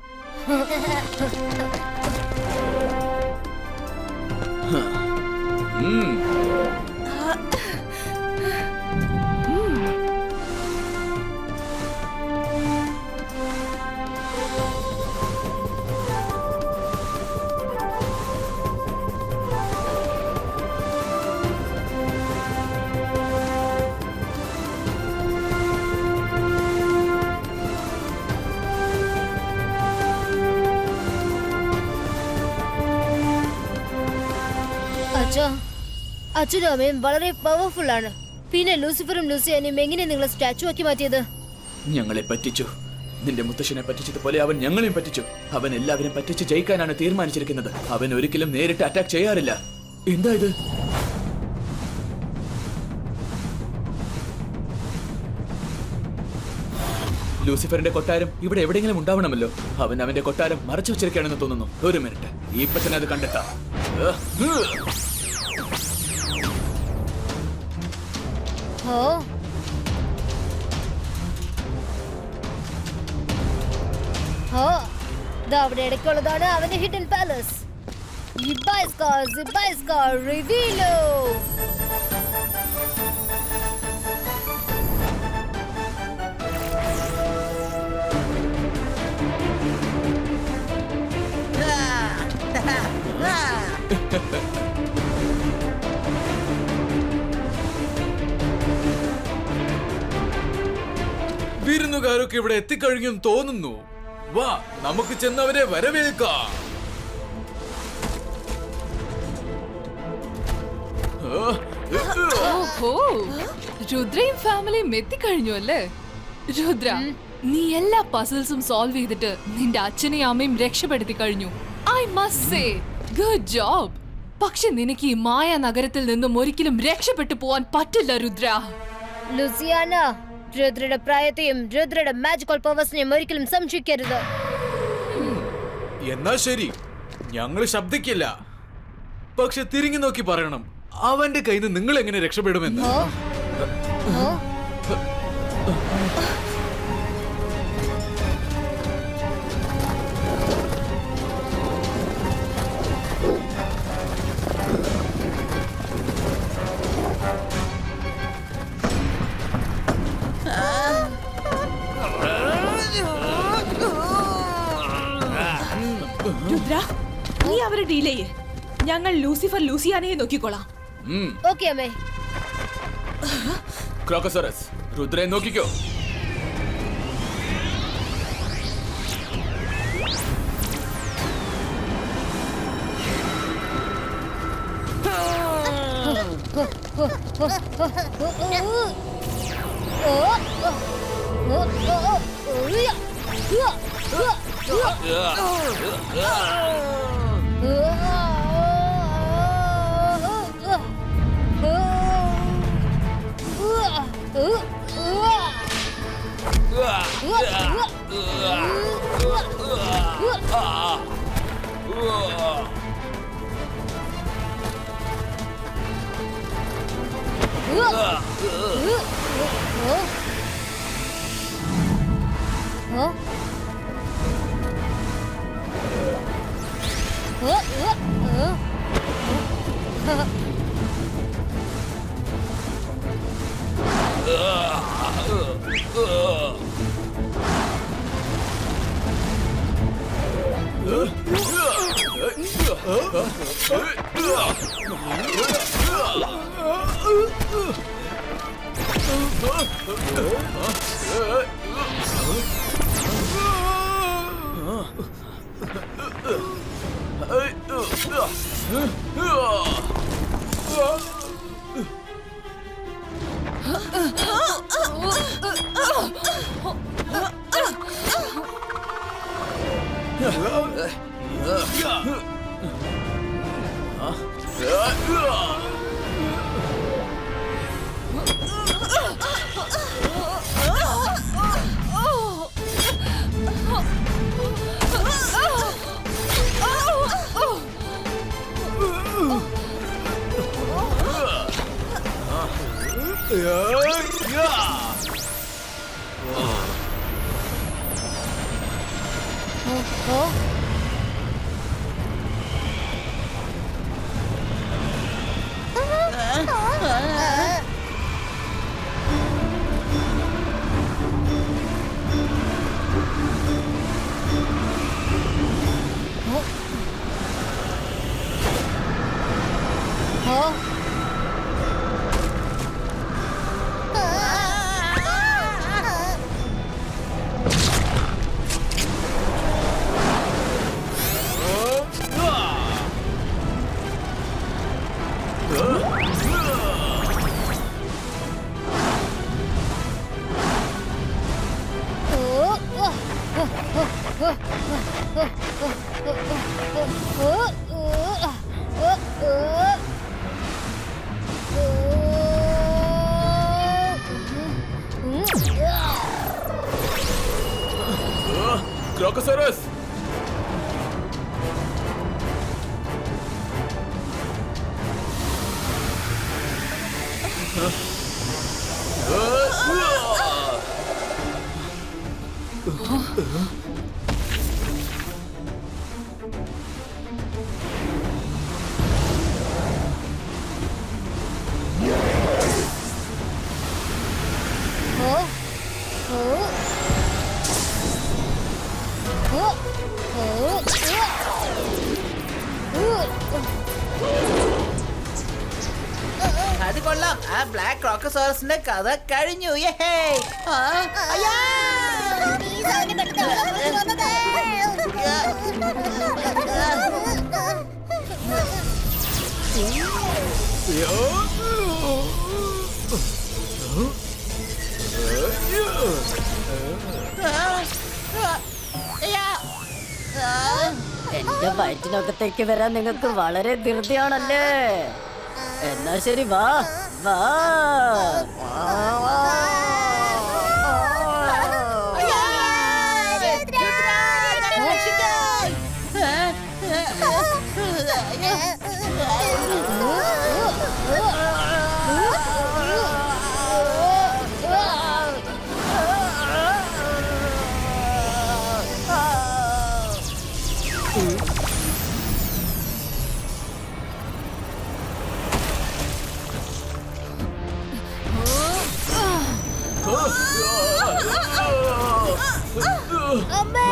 അച്ഛനും അമ്മയും വളരെ പവർഫുൾ ആണ്. പിന്നെ ലൂസിഫറും ലൂസിയാനും എങ്ങനെ നിങ്ങളെ സ്റ്റാച്ചു ആക്കി മാറ്റിയത്? ഞങ്ങളെ പറ്റിച്ചു. നിന്റെ മുത്തശ്ശനെ പറ്റിച്ചതുപോലെ അവൻ ഞങ്ങളെയും പറ്റിച്ചു. അവൻ എല്ലാവരും പറ്റിച്ച് ജയിക്കാനാണ് തീരുമാനിച്ചിരിക്കുന്നത്. അവൻ ഒരിക്കലും നേരിട്ട് അറ്റാക്ക് ചെയ്യാറില്ല. എന്താ ഇത്? ലൂസിഫറിന്റെ കൊട്ടാരം ഇവിടെ എവിടെയെങ്കിലും ഉണ്ടാവണമല്ലോ. അവൻ അവന്റെ കൊട്ടാരം മറച്ചു വെച്ചിരിക്കുകയാണെന്ന് തോന്നുന്നു. ഒരു മിനിറ്റ്, ഇപ്പൊ തന്നെ അത് കണ്ടെത്താം. അവിടെ ഇടയ്ക്കുള്ളതാണ് അവന്റെ ഹിഡൻ പാലസ്. റിവീലോ. വിരുന്നുകാരൊക്കെ ഇവിടെ എത്തിക്കഴിഞ്ഞെന്ന് തോന്നുന്നു. വാ, നമുക്ക് ചെന്നവരെ വരവേൽക്കാം. ഓഹോ, രുദ്രയും ഫാമിലിയും എത്തിക്കഴിഞ്ഞു അല്ലേ? രുദ്ര, നീ എല്ലാ പസിൽസും സോൾവ് ചെയ്തിട്ട് നിന്റെ അച്ഛനെയും അമ്മയും രക്ഷപ്പെടുത്തി കഴിഞ്ഞു. I must say good job. പക്ഷെ നിനക്ക് ഈ മായ നഗരത്തിൽ നിന്നും ഒരിക്കലും രക്ഷപ്പെട്ടു പോവാൻ പറ്റില്ല രുദ്ര. ലൂസിയാന, രുദ്രയുടെ പ്രായത്തെയും രുദ്രയുടെ മാജിക്കൽ പവേഴ്സിനെയും ഒരിക്കലും സംശയിക്കരുത്. എന്നാ ശരി, ഞങ്ങൾ ശബ്ദിക്കില്ല. പക്ഷെ തിരിഞ്ഞു നോക്കി പറയണം, അവന്റെ കയ്യിൽ നിന്ന് നിങ്ങൾ എങ്ങനെ രക്ഷപ്പെടുമെന്ന്. രുദ്ര, നീ അവരെ ഡീൽ ചെയ്യ്. ഞങ്ങൾ ലൂസിഫർ ലൂസിയാനയെ നോക്കിക്കോളാം. ഓക്കേ അമ്മേ. ക്രോക്കസോറസ്, രുദ്രയെ നോക്കിക്കോ. Crocosaurus! അത് കൊള്ളാം. ആ ബ്ലാക്ക് ക്രോക്കസോറസിന്റെ കഥ കഴിഞ്ഞു. യേഹേ. ആ, അയ്യാ. ഈ സാധനം പെട്ടെന്ന് അവളെ കൊണ്ട് വന്നത്. എന്റെ വയറ്റിനകത്തേക്ക് വരാൻ നിങ്ങൾക്ക് വളരെ ധൃതിയാണല്ലേ. എന്നാ ശരി, വാ വാ. അമ്മേ,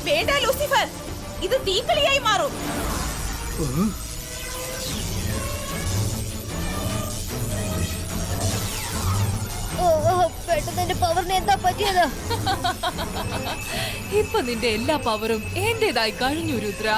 വേണ്ട ലൂസിഫർ, ഇത് തീക്കളിയായി മാറും. പെട്ടെന്ന് എന്റെ പവറിന് എന്താ പറ്റിയത്? ഇപ്പൊ നിന്റെ എല്ലാ പവറും എന്റേതായി കഴിഞ്ഞു രുദ്ര.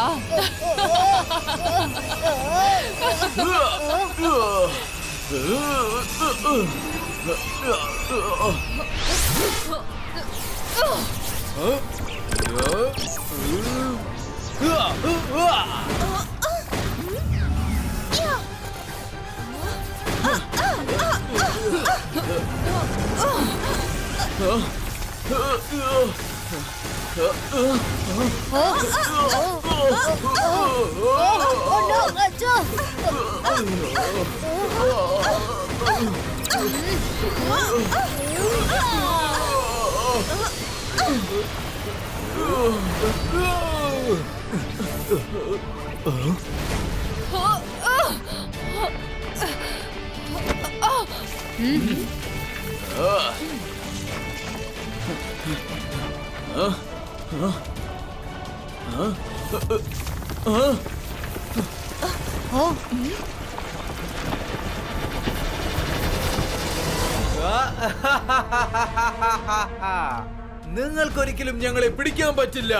നിങ്ങൾക്കൊരിക്കലും ഞങ്ങളെ പിടിക്കാൻ പറ്റില്ല.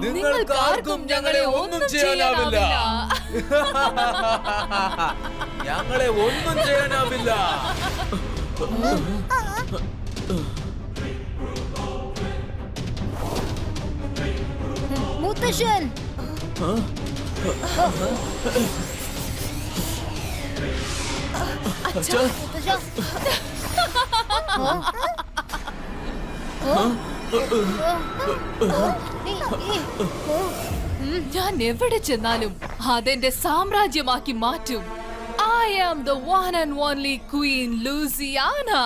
നിങ്ങൾക്കാർക്കും ഞങ്ങളെ ഒന്നും ചെയ്യാനാവില്ല. ഞങ്ങളെ ഒന്നും ചെയ്യാനാവില്ല. മുത്തശ്ശൻ, ഞാൻ എവിടെ ചെന്നാലും അതെന്റെ സാമ്രാജ്യമാക്കി മാറ്റും. I am the one and only Queen Luciana.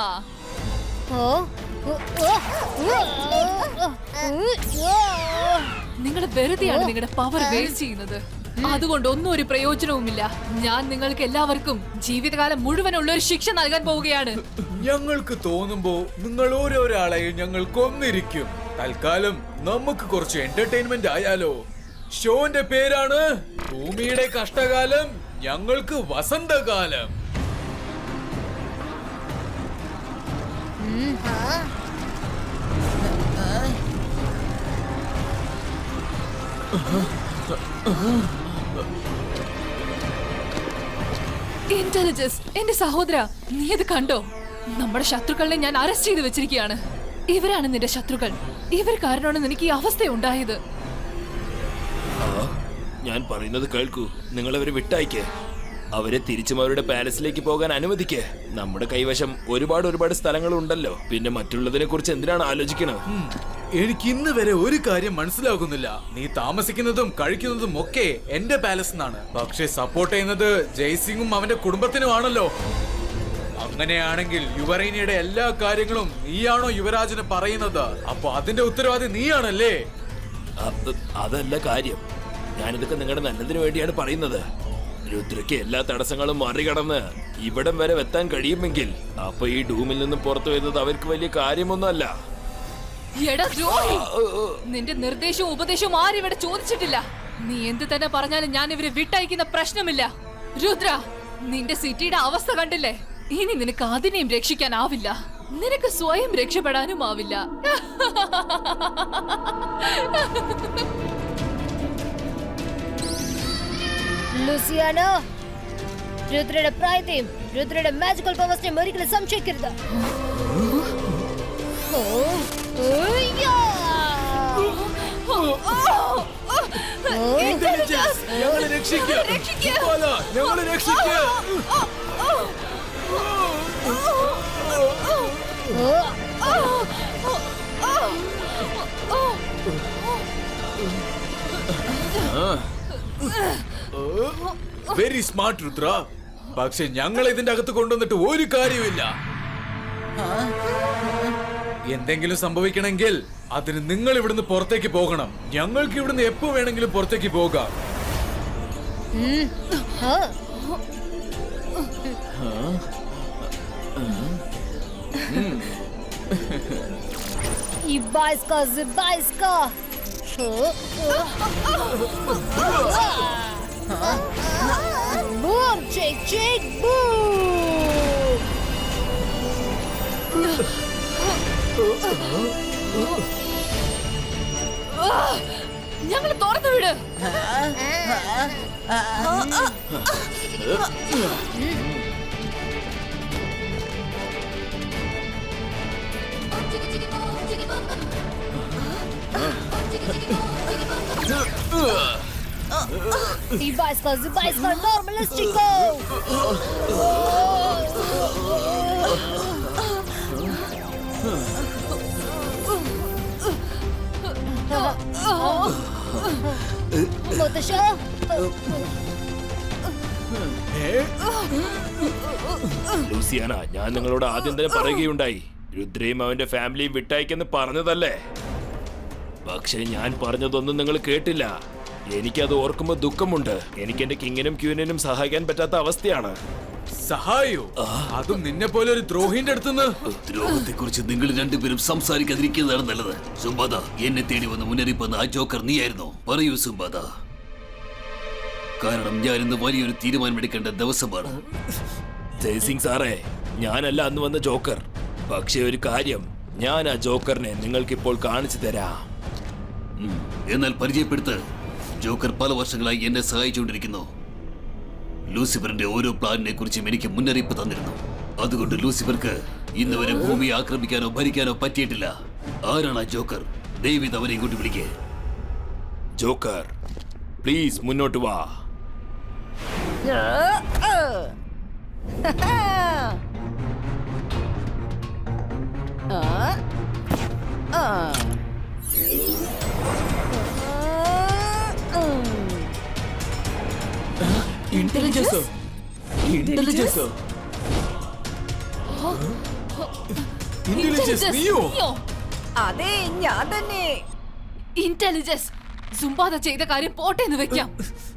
നിങ്ങൾ വെറുതെയാണ് നിങ്ങളുടെ പവർ വേസ്റ്റ് ചെയ്യുന്നത്. അതുകൊണ്ട് ഒന്നും ഒരു പ്രയോജനവുമില്ല. ഞാൻ നിങ്ങൾക്ക് എല്ലാവർക്കും ജീവിതകാലം മുഴുവനുള്ള ഒരു ശിക്ഷ നൽകാൻ പോവുകയാണ്. ഞങ്ങൾക്ക് തോന്നുമ്പോ നിങ്ങൾ ഓരോരാളെയും ഞങ്ങൾ കൊന്നിരിക്കും. തൽക്കാലം നമുക്ക് കുറച്ച് എന്റർടൈൻമെന്റ് ആയാലോ? ഷോന്റെ പേരാണ് ഭൂമിയുടെ കഷ്ടകാലം, ഞങ്ങൾക്ക് വസന്തകാലം. ഇന്റലിജൻസ്, എന്റെ സഹോദര, നീ ഇത് കണ്ടോ? നമ്മുടെ ശത്രുക്കളെ ഞാൻ അറസ്റ്റ് ചെയ്ത് വെച്ചിരിക്കുകയാണ്. ഇവരാണ് നിന്റെ ശത്രുക്കൾ. ഇവർ കാരണമാണ് നിനക്ക് ഈ അവസ്ഥ ഉണ്ടായത്. ഞാൻ പറയുന്നത് കേൾക്കൂ. നിങ്ങൾ അവരെ വിട്ടയക്കേ. അവരെ തിരിച്ചും അവരുടെ പാലസിലേക്ക് പോകാൻ അനുവദിക്കേ. നമ്മുടെ കൈവശം ഒരുപാട് സ്ഥലങ്ങളുണ്ടല്ലോ. പിന്നെ മറ്റുള്ളതിനെ കുറിച്ച് എന്തിനാണ് ആലോചിക്കണത്? എനിക്ക് ഇന്ന് വരെ ഒരു കാര്യം മനസ്സിലാകുന്നില്ല. നീ താമസിക്കുന്നതും കഴിക്കുന്നതും ഒക്കെ എന്റെ പാലസ് എന്നാണ്. പക്ഷെ സപ്പോർട്ട് ചെയ്യുന്നത് ജയ്സിംഗും അവന്റെ കുടുംബത്തിനുമാണല്ലോ. അങ്ങനെയാണെങ്കിൽ യുവറേനിയുടെ എല്ലാ കാര്യങ്ങളും നീയാണോ യുവരാജന് പറയുന്നത്? അപ്പൊ അതിന്റെ ഉത്തരവാദി നീയാണല്ലേ? അതല്ല കാര്യം. ഞാനിതൊക്കെ നിങ്ങളുടെ നല്ലതിനു വേണ്ടിയാണ് പറയുന്നത്. രുദ്രയ്ക്ക് എല്ലാ തടസ്സങ്ങളും മറികടന്ന് ഇവിടം വരെ എത്താൻ കഴിയുമെങ്കിൽ അപ്പൊ ഈ ഡൂമിൽ നിന്നും പുറത്തു വരുന്നത് അവർക്ക് വലിയ കാര്യമൊന്നുമല്ല. എടാ ദ്രോഹി, നിന്റെ നിർദ്ദേശവും ഉപദേശവും ആരും ഇവിടെ ചോദിച്ചിട്ടില്ല. നീ എന്ത് തന്നെ പറഞ്ഞാലും ഞാൻ ഇവരെ വിട്ടയക്കുന്ന പ്രശ്നമില്ല. രുദ്ര, നിന്റെ സിറ്റിയുടെ അവസ്ഥ കണ്ടില്ലേ? ഇനി നിനക്ക് അതിനെയും രക്ഷിക്കാനാവില്ല. നിനക്ക് സ്വയം രക്ഷപ്പെടാനും ആവില്ല. ലൂസിയാന, രുദ്രയുടെ പ്രായത്തെയും രുദ്രയുടെ മാജിക്കൽ പവേഴ്സിനെയും ഒരിക്കലും സംശയിക്കരുത്. ഞങ്ങളെ രക്ഷിക്കുക. ഞങ്ങളെ രക്ഷിക്കുക. Very smart Rudra. പക്ഷെ ഞങ്ങൾ ഇതിന്റെ അകത്ത് കൊണ്ടുവന്നിട്ട് ഒരു കാര്യമില്ല. എന്തെങ്കിലും സംഭവിക്കണമെങ്കിൽ അതിന് നിങ്ങൾ ഇവിടുന്ന് പുറത്തേക്ക് പോകണം. ഞങ്ങൾക്ക് ഇവിടുന്ന് എപ്പോ വേണമെങ്കിലും പുറത്തേക്ക് പോകാം. Ibaiska, Zibaiska. Boom, shake, shake, boom. ഞങ്ങൾ തുറന്നു വിട്. Ibaiska, Zibaiska, normalistico. മുത്തശ്ശ, ലൂസിയാന, ഞാൻ നിങ്ങളോട് ആദ്യം തന്നെ പറയുകയുണ്ടായി, രുദ്രയും അവന്റെ ഫാമിലിയും വിട്ടയക്കെന്ന് പറഞ്ഞതല്ലേ. പക്ഷെ ഞാൻ പറഞ്ഞതൊന്നും നിങ്ങൾ കേട്ടില്ല. എനിക്കത് ഓർക്കുമ്പോ ദുഃഖമുണ്ട്. എനിക്ക് എന്റെ കിങ്ങിനും ക്യൂനിനും സഹായിക്കാൻ പറ്റാത്ത അവസ്ഥയാണ്. സഹായോ? അതും നിന്നെ പോലെ ഒരു ദ്രോഹിന്റെ അടുത്തുനിന്ന്? ദ്രോഹത്തെ കുറിച്ച് നിങ്ങൾ രണ്ടുപേരും സംസാരിക്കാതിരിക്കുന്നതാണ് നല്ലത്. സുംബാദ, എന്നെ തേടി വന്ന് മുന്നറിയിപ്പ് ആ ജോക്കർ നീയായിരുന്നോ? പറയൂ സുംബാദ. കാരണം ഞാൻ ഇന്ന് വലിയൊരു തീരുമാനമെടുക്കേണ്ട ദിവസമാണ്. ജയ്സിംഗ് സാറേ, ഞാനല്ല അന്ന് വന്ന ജോക്കർ. പക്ഷെ ഒരു കാര്യം, ഞാൻ ആ ജോക്കറിനെ നിങ്ങൾക്കിപ്പോൾ കാണിച്ചു തരാം. എന്നാൽ പരിചയപ്പെടുത്ത്. ജോക്കർ പല വർഷങ്ങളായി എന്നെ സഹായിച്ചുകൊണ്ടിരിക്കുന്നു. ലൂസിഫറിന്റെ ഓരോ പ്ലാനിനെ കുറിച്ചും എനിക്ക് മുന്നറിയിപ്പ് തന്നിരുന്നു. അതുകൊണ്ട് ലൂസിഫർക്ക് ഇന്ന് വരെ ഭൂമിയെ ആക്രമിക്കാനോ ഭരിക്കാനോ പറ്റിയിട്ടില്ല. ആരാണ് ആ ജോക്കർ? ദയവിത് അവരെ ഇങ്ങോട്ട് വിളിക്കേ. ജോക്കർ, പ്ലീസ് മുന്നോട്ട് വാ. ഇന്റലിജൻസോ? ഇന്റലിജൻസോ? ഇന്റലിജൻസ് നീയോ? അതെ, ഞാൻ തന്നെ. ഇന്റലിജൻസ്. സുംബാദ ചെയ്ത കാര്യം പോട്ടെന്ന് വെക്കാം.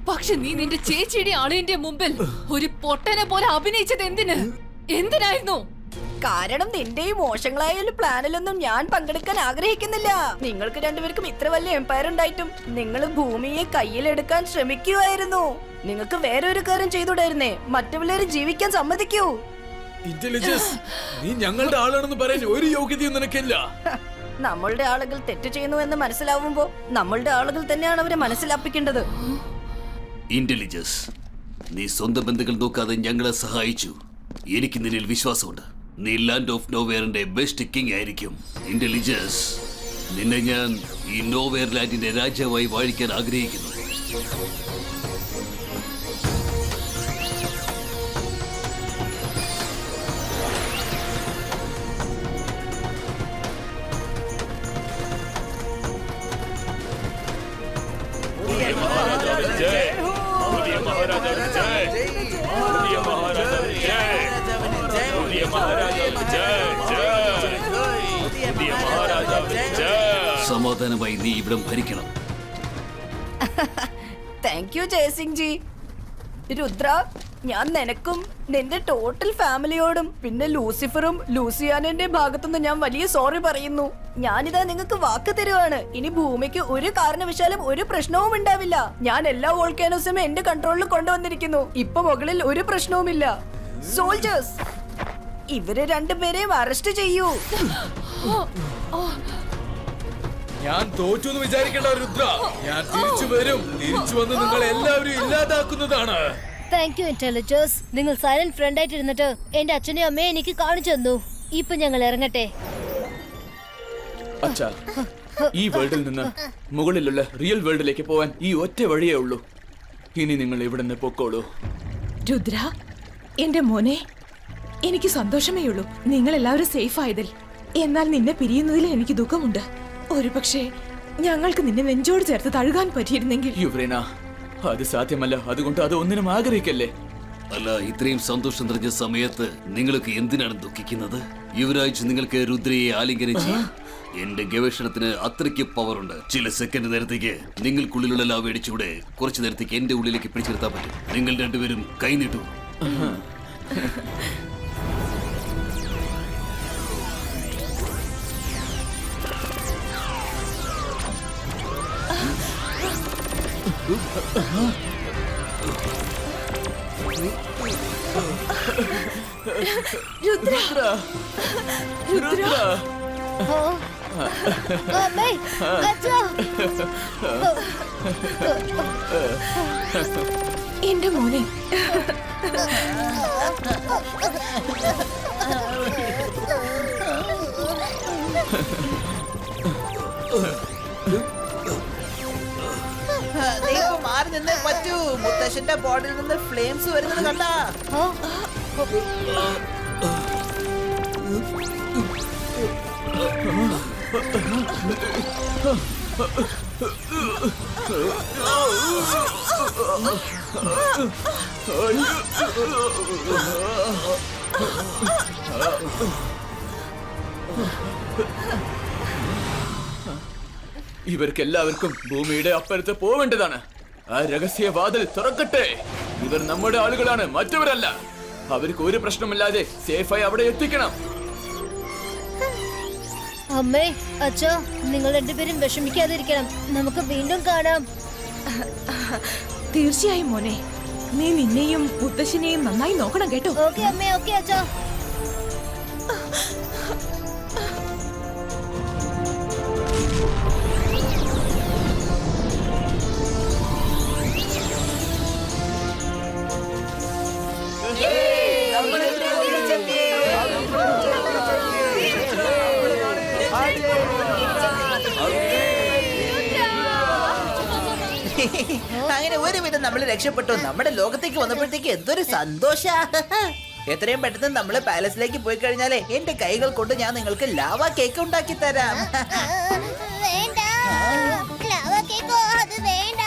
പക്ഷെ നീ നിന്റെ ചേച്ചിയുടെ ആളിന്റെ മുമ്പിൽ ഒരു പൊട്ടനെ പോലെ അഭിനയിച്ചത് എന്തിനായിരുന്നു? കാരണം നിന്റെയും മോശങ്ങളായ ഒരു പ്ലാനിലൊന്നും ഞാൻ പങ്കെടുക്കാൻ ആഗ്രഹിക്കുന്നില്ല. നിങ്ങൾക്ക് രണ്ടുപേർക്കും ഇത്ര വലിയ എംപയർ ഉണ്ടായിട്ടും നിങ്ങൾ ഭൂമിയെ കയ്യിലെടുക്കാൻ ശ്രമിക്കുമായിരുന്നു. നിങ്ങൾക്ക് വേറെ ഒരു കാര്യം ചെയ്തുകൂടായിരുന്നേ? മറ്റുള്ളവരെ ജീവിക്കാൻ സമ്മതിക്കൂ. ഇന്റലിജൻസ്, നീ ഞങ്ങളുടെ ആളാണെന്ന് പറയാൻ ഒരു യോഗ്യതയും നിനക്കില്ല. നമ്മളുടെ ആളുകൾ തെറ്റ് ചെയ്യുന്നു എന്ന് മനസ്സിലാവുമ്പോ നമ്മളുടെ ആളുകൾ തന്നെയാണ് അവരെ മനസ്സിലാപ്പിക്കേണ്ടത്. ഇന്റലിജൻസ്, നീ സ്വന്തം ബന്ധുക്കൾ നോക്കാതെ ഞങ്ങളെ സഹായിച്ചു. എനിക്ക് നിന്നിൽ വിശ്വാസമുണ്ട്. നീ ലാൻഡ് ഓഫ് നോവെയറിന്റെ ബെസ്റ്റ് കിങ് ആയിരിക്കും. ഇന്റലിജൻസ്, നിന്നെ ഞാൻ ഈ നോവെയർ ലാൻഡിന്റെ രാജാവായി വാഴിക്കാൻ ആഗ്രഹിക്കുന്നു. സമാധാനമായി നീ ഇവിടം ഭരിക്കണം. Thank you Jaisingh ji. രുദ്ര, ഞാൻ നിനക്കും നിന്റെ ടോട്ടൽ ഫാമിലിയോടും പിന്നെ ലൂസിഫറും ലൂസിയാനന്റെ ഭാഗത്തുനിന്ന് ഞാൻ വലിയ സോറി പറയുന്നു. ഞാനിതാ നിങ്ങൾക്ക് വാക്ക് തരുവാണ്, ഇനി ഭൂമിക്ക് ഒരു കാരണവശാലും ഒരു പ്രശ്നവും ഉണ്ടാവില്ല. ഞാൻ എല്ലാ വോൾക്കാനോസും എന്റെ കൺട്രോളിൽ കൊണ്ടുവന്നിരിക്കുന്നു. ഇപ്പൊ മുകളിൽ ഒരു പ്രശ്നവുമില്ല. സോൾജേഴ്സ്, ഇവരെ രണ്ടുപേരെയും അറസ്റ്റ് ചെയ്യൂ. ഞാൻ തോറ്റു എന്ന് വിചാരിക്കേണ്ട രുദ്ര. ഞാൻ തിരിച്ചു വരും. തിരിച്ചു വന്ന് നിങ്ങൾ എല്ലാവരും ഇല്ലാതാക്കുന്നതാണ്. Thank you intelligence. നിങ്ങൾ സൈലന്റ് ഫ്രണ്ട് ആയിട്ട് ഇരുന്നിട്ട് എന്റെ അച്ഛനെയും അമ്മയെ എനിക്ക് കാണിച്ചു തന്നു. ഇപ്പൊ ഞങ്ങൾ ഇറങ്ങട്ടെ. അച്ഛാ, ഈ വേൾഡിൽ നിന്ന് മുകളിലുള്ള റിയൽ വേൾഡിലേക്ക് പോവാൻ ഈ ഒറ്റ വഴിയേ ഉള്ളൂ. ഇനി നിങ്ങൾ ഇവിടെ നിന്ന് പൊക്കോളൂ. രുദ്ര, എന്റെ മോനെ, എനിക്ക് സന്തോഷമേ ഉള്ളൂ നിങ്ങൾ എല്ലാവരും സേഫ് ആയതിൽ. എന്നാൽ നിന്നെ പിരിയുന്നതിൽ എനിക്ക് ദുഃഖമുണ്ട്. ഒരു പക്ഷേ ഞങ്ങൾക്ക് നിന്നെ നെഞ്ചോട് ചേർത്ത് തഴുകാൻ പറ്റിയിരുന്നെങ്കിൽ. യുവ്രേന, അത് സാധ്യമല്ല. അതുകൊണ്ട് അത് ഒന്നിനും ആഗ്രഹിക്കല്ലേ. അല്ല, ഇത്രയും സന്തോഷം നിറഞ്ഞ സമയത്ത് നിങ്ങൾക്ക് എന്തിനാണ് ദുഃഖിക്കുന്നത്? യുവരാജ് നിങ്ങൾക്ക് രുദ്രയെ ആലിംഗനം ചെയ്യും. എന്റെ ഗവേഷണത്തിന് അത്രയ്ക്ക് പവർ ഉണ്ട്. ചില സെക്കൻഡ് നേരത്തേക്ക് നിങ്ങൾക്കുള്ളിലുള്ള ലാവ അടിച്ചൂടെ കുറച്ചു നേരത്തേക്ക് എന്റെ ഉള്ളിലേക്ക് പിടിച്ചെടുത്താൻ പറ്റും. നിങ്ങൾ രണ്ടുപേരും കൈ നീട്ടു. അമ്മേ, അച്ഛാ. എന്റെ മോനെ, നീ ഇപ്പൊ മാറി നിന്നേ പറ്റൂ. മുത്തശ്ശന്റെ ബോഡിയിൽ നിന്ന് ഫ്ലെയിംസ് വരുന്നത് കണ്ടാ? ഇവർക്കെല്ലാവർക്കും ഭൂമിയുടെ അപ്പുറത്ത് പോവേണ്ടതാണ്. ആ രഹസ്യ വാതിൽ തുറക്കട്ടെ. ഇവർ നമ്മുടെ ആളുകളാണ്, മറ്റവരല്ല. അവർക്ക് ഒരു പ്രശ്നമില്ലാതെ സേഫായി അവിടെ എത്തിക്കണം. അമ്മേ, അച്ഛാ, നിങ്ങൾ രണ്ടുപേരും വിഷമിക്കാതിരിക്കണം. നമുക്ക് വീണ്ടും കാണാം. തീർച്ചയായും മോനെ, നീ നിന്നെയും മുത്തശ്ശനെയും നന്നായി നോക്കണം കേട്ടോ. ഓക്കെ അമ്മേ, ഓക്കെ അച്ഛാ. അങ്ങനെ ഒരുവിധം നമ്മൾ രക്ഷപ്പെട്ടു. നമ്മുടെ ലോകത്തേക്ക് വന്നപ്പോഴത്തേക്ക് എന്തൊരു സന്തോഷ. എത്രയും പെട്ടെന്ന് നമ്മള് പാലസിലേക്ക് പോയി കഴിഞ്ഞാലേ എന്റെ കൈകൾ കൊണ്ട് ഞാൻ നിങ്ങൾക്ക് ലാവ കേക്ക് ഉണ്ടാക്കി തരാം. വേണ്ട, ലാവ കേക്കോ, അത് വേണ്ട.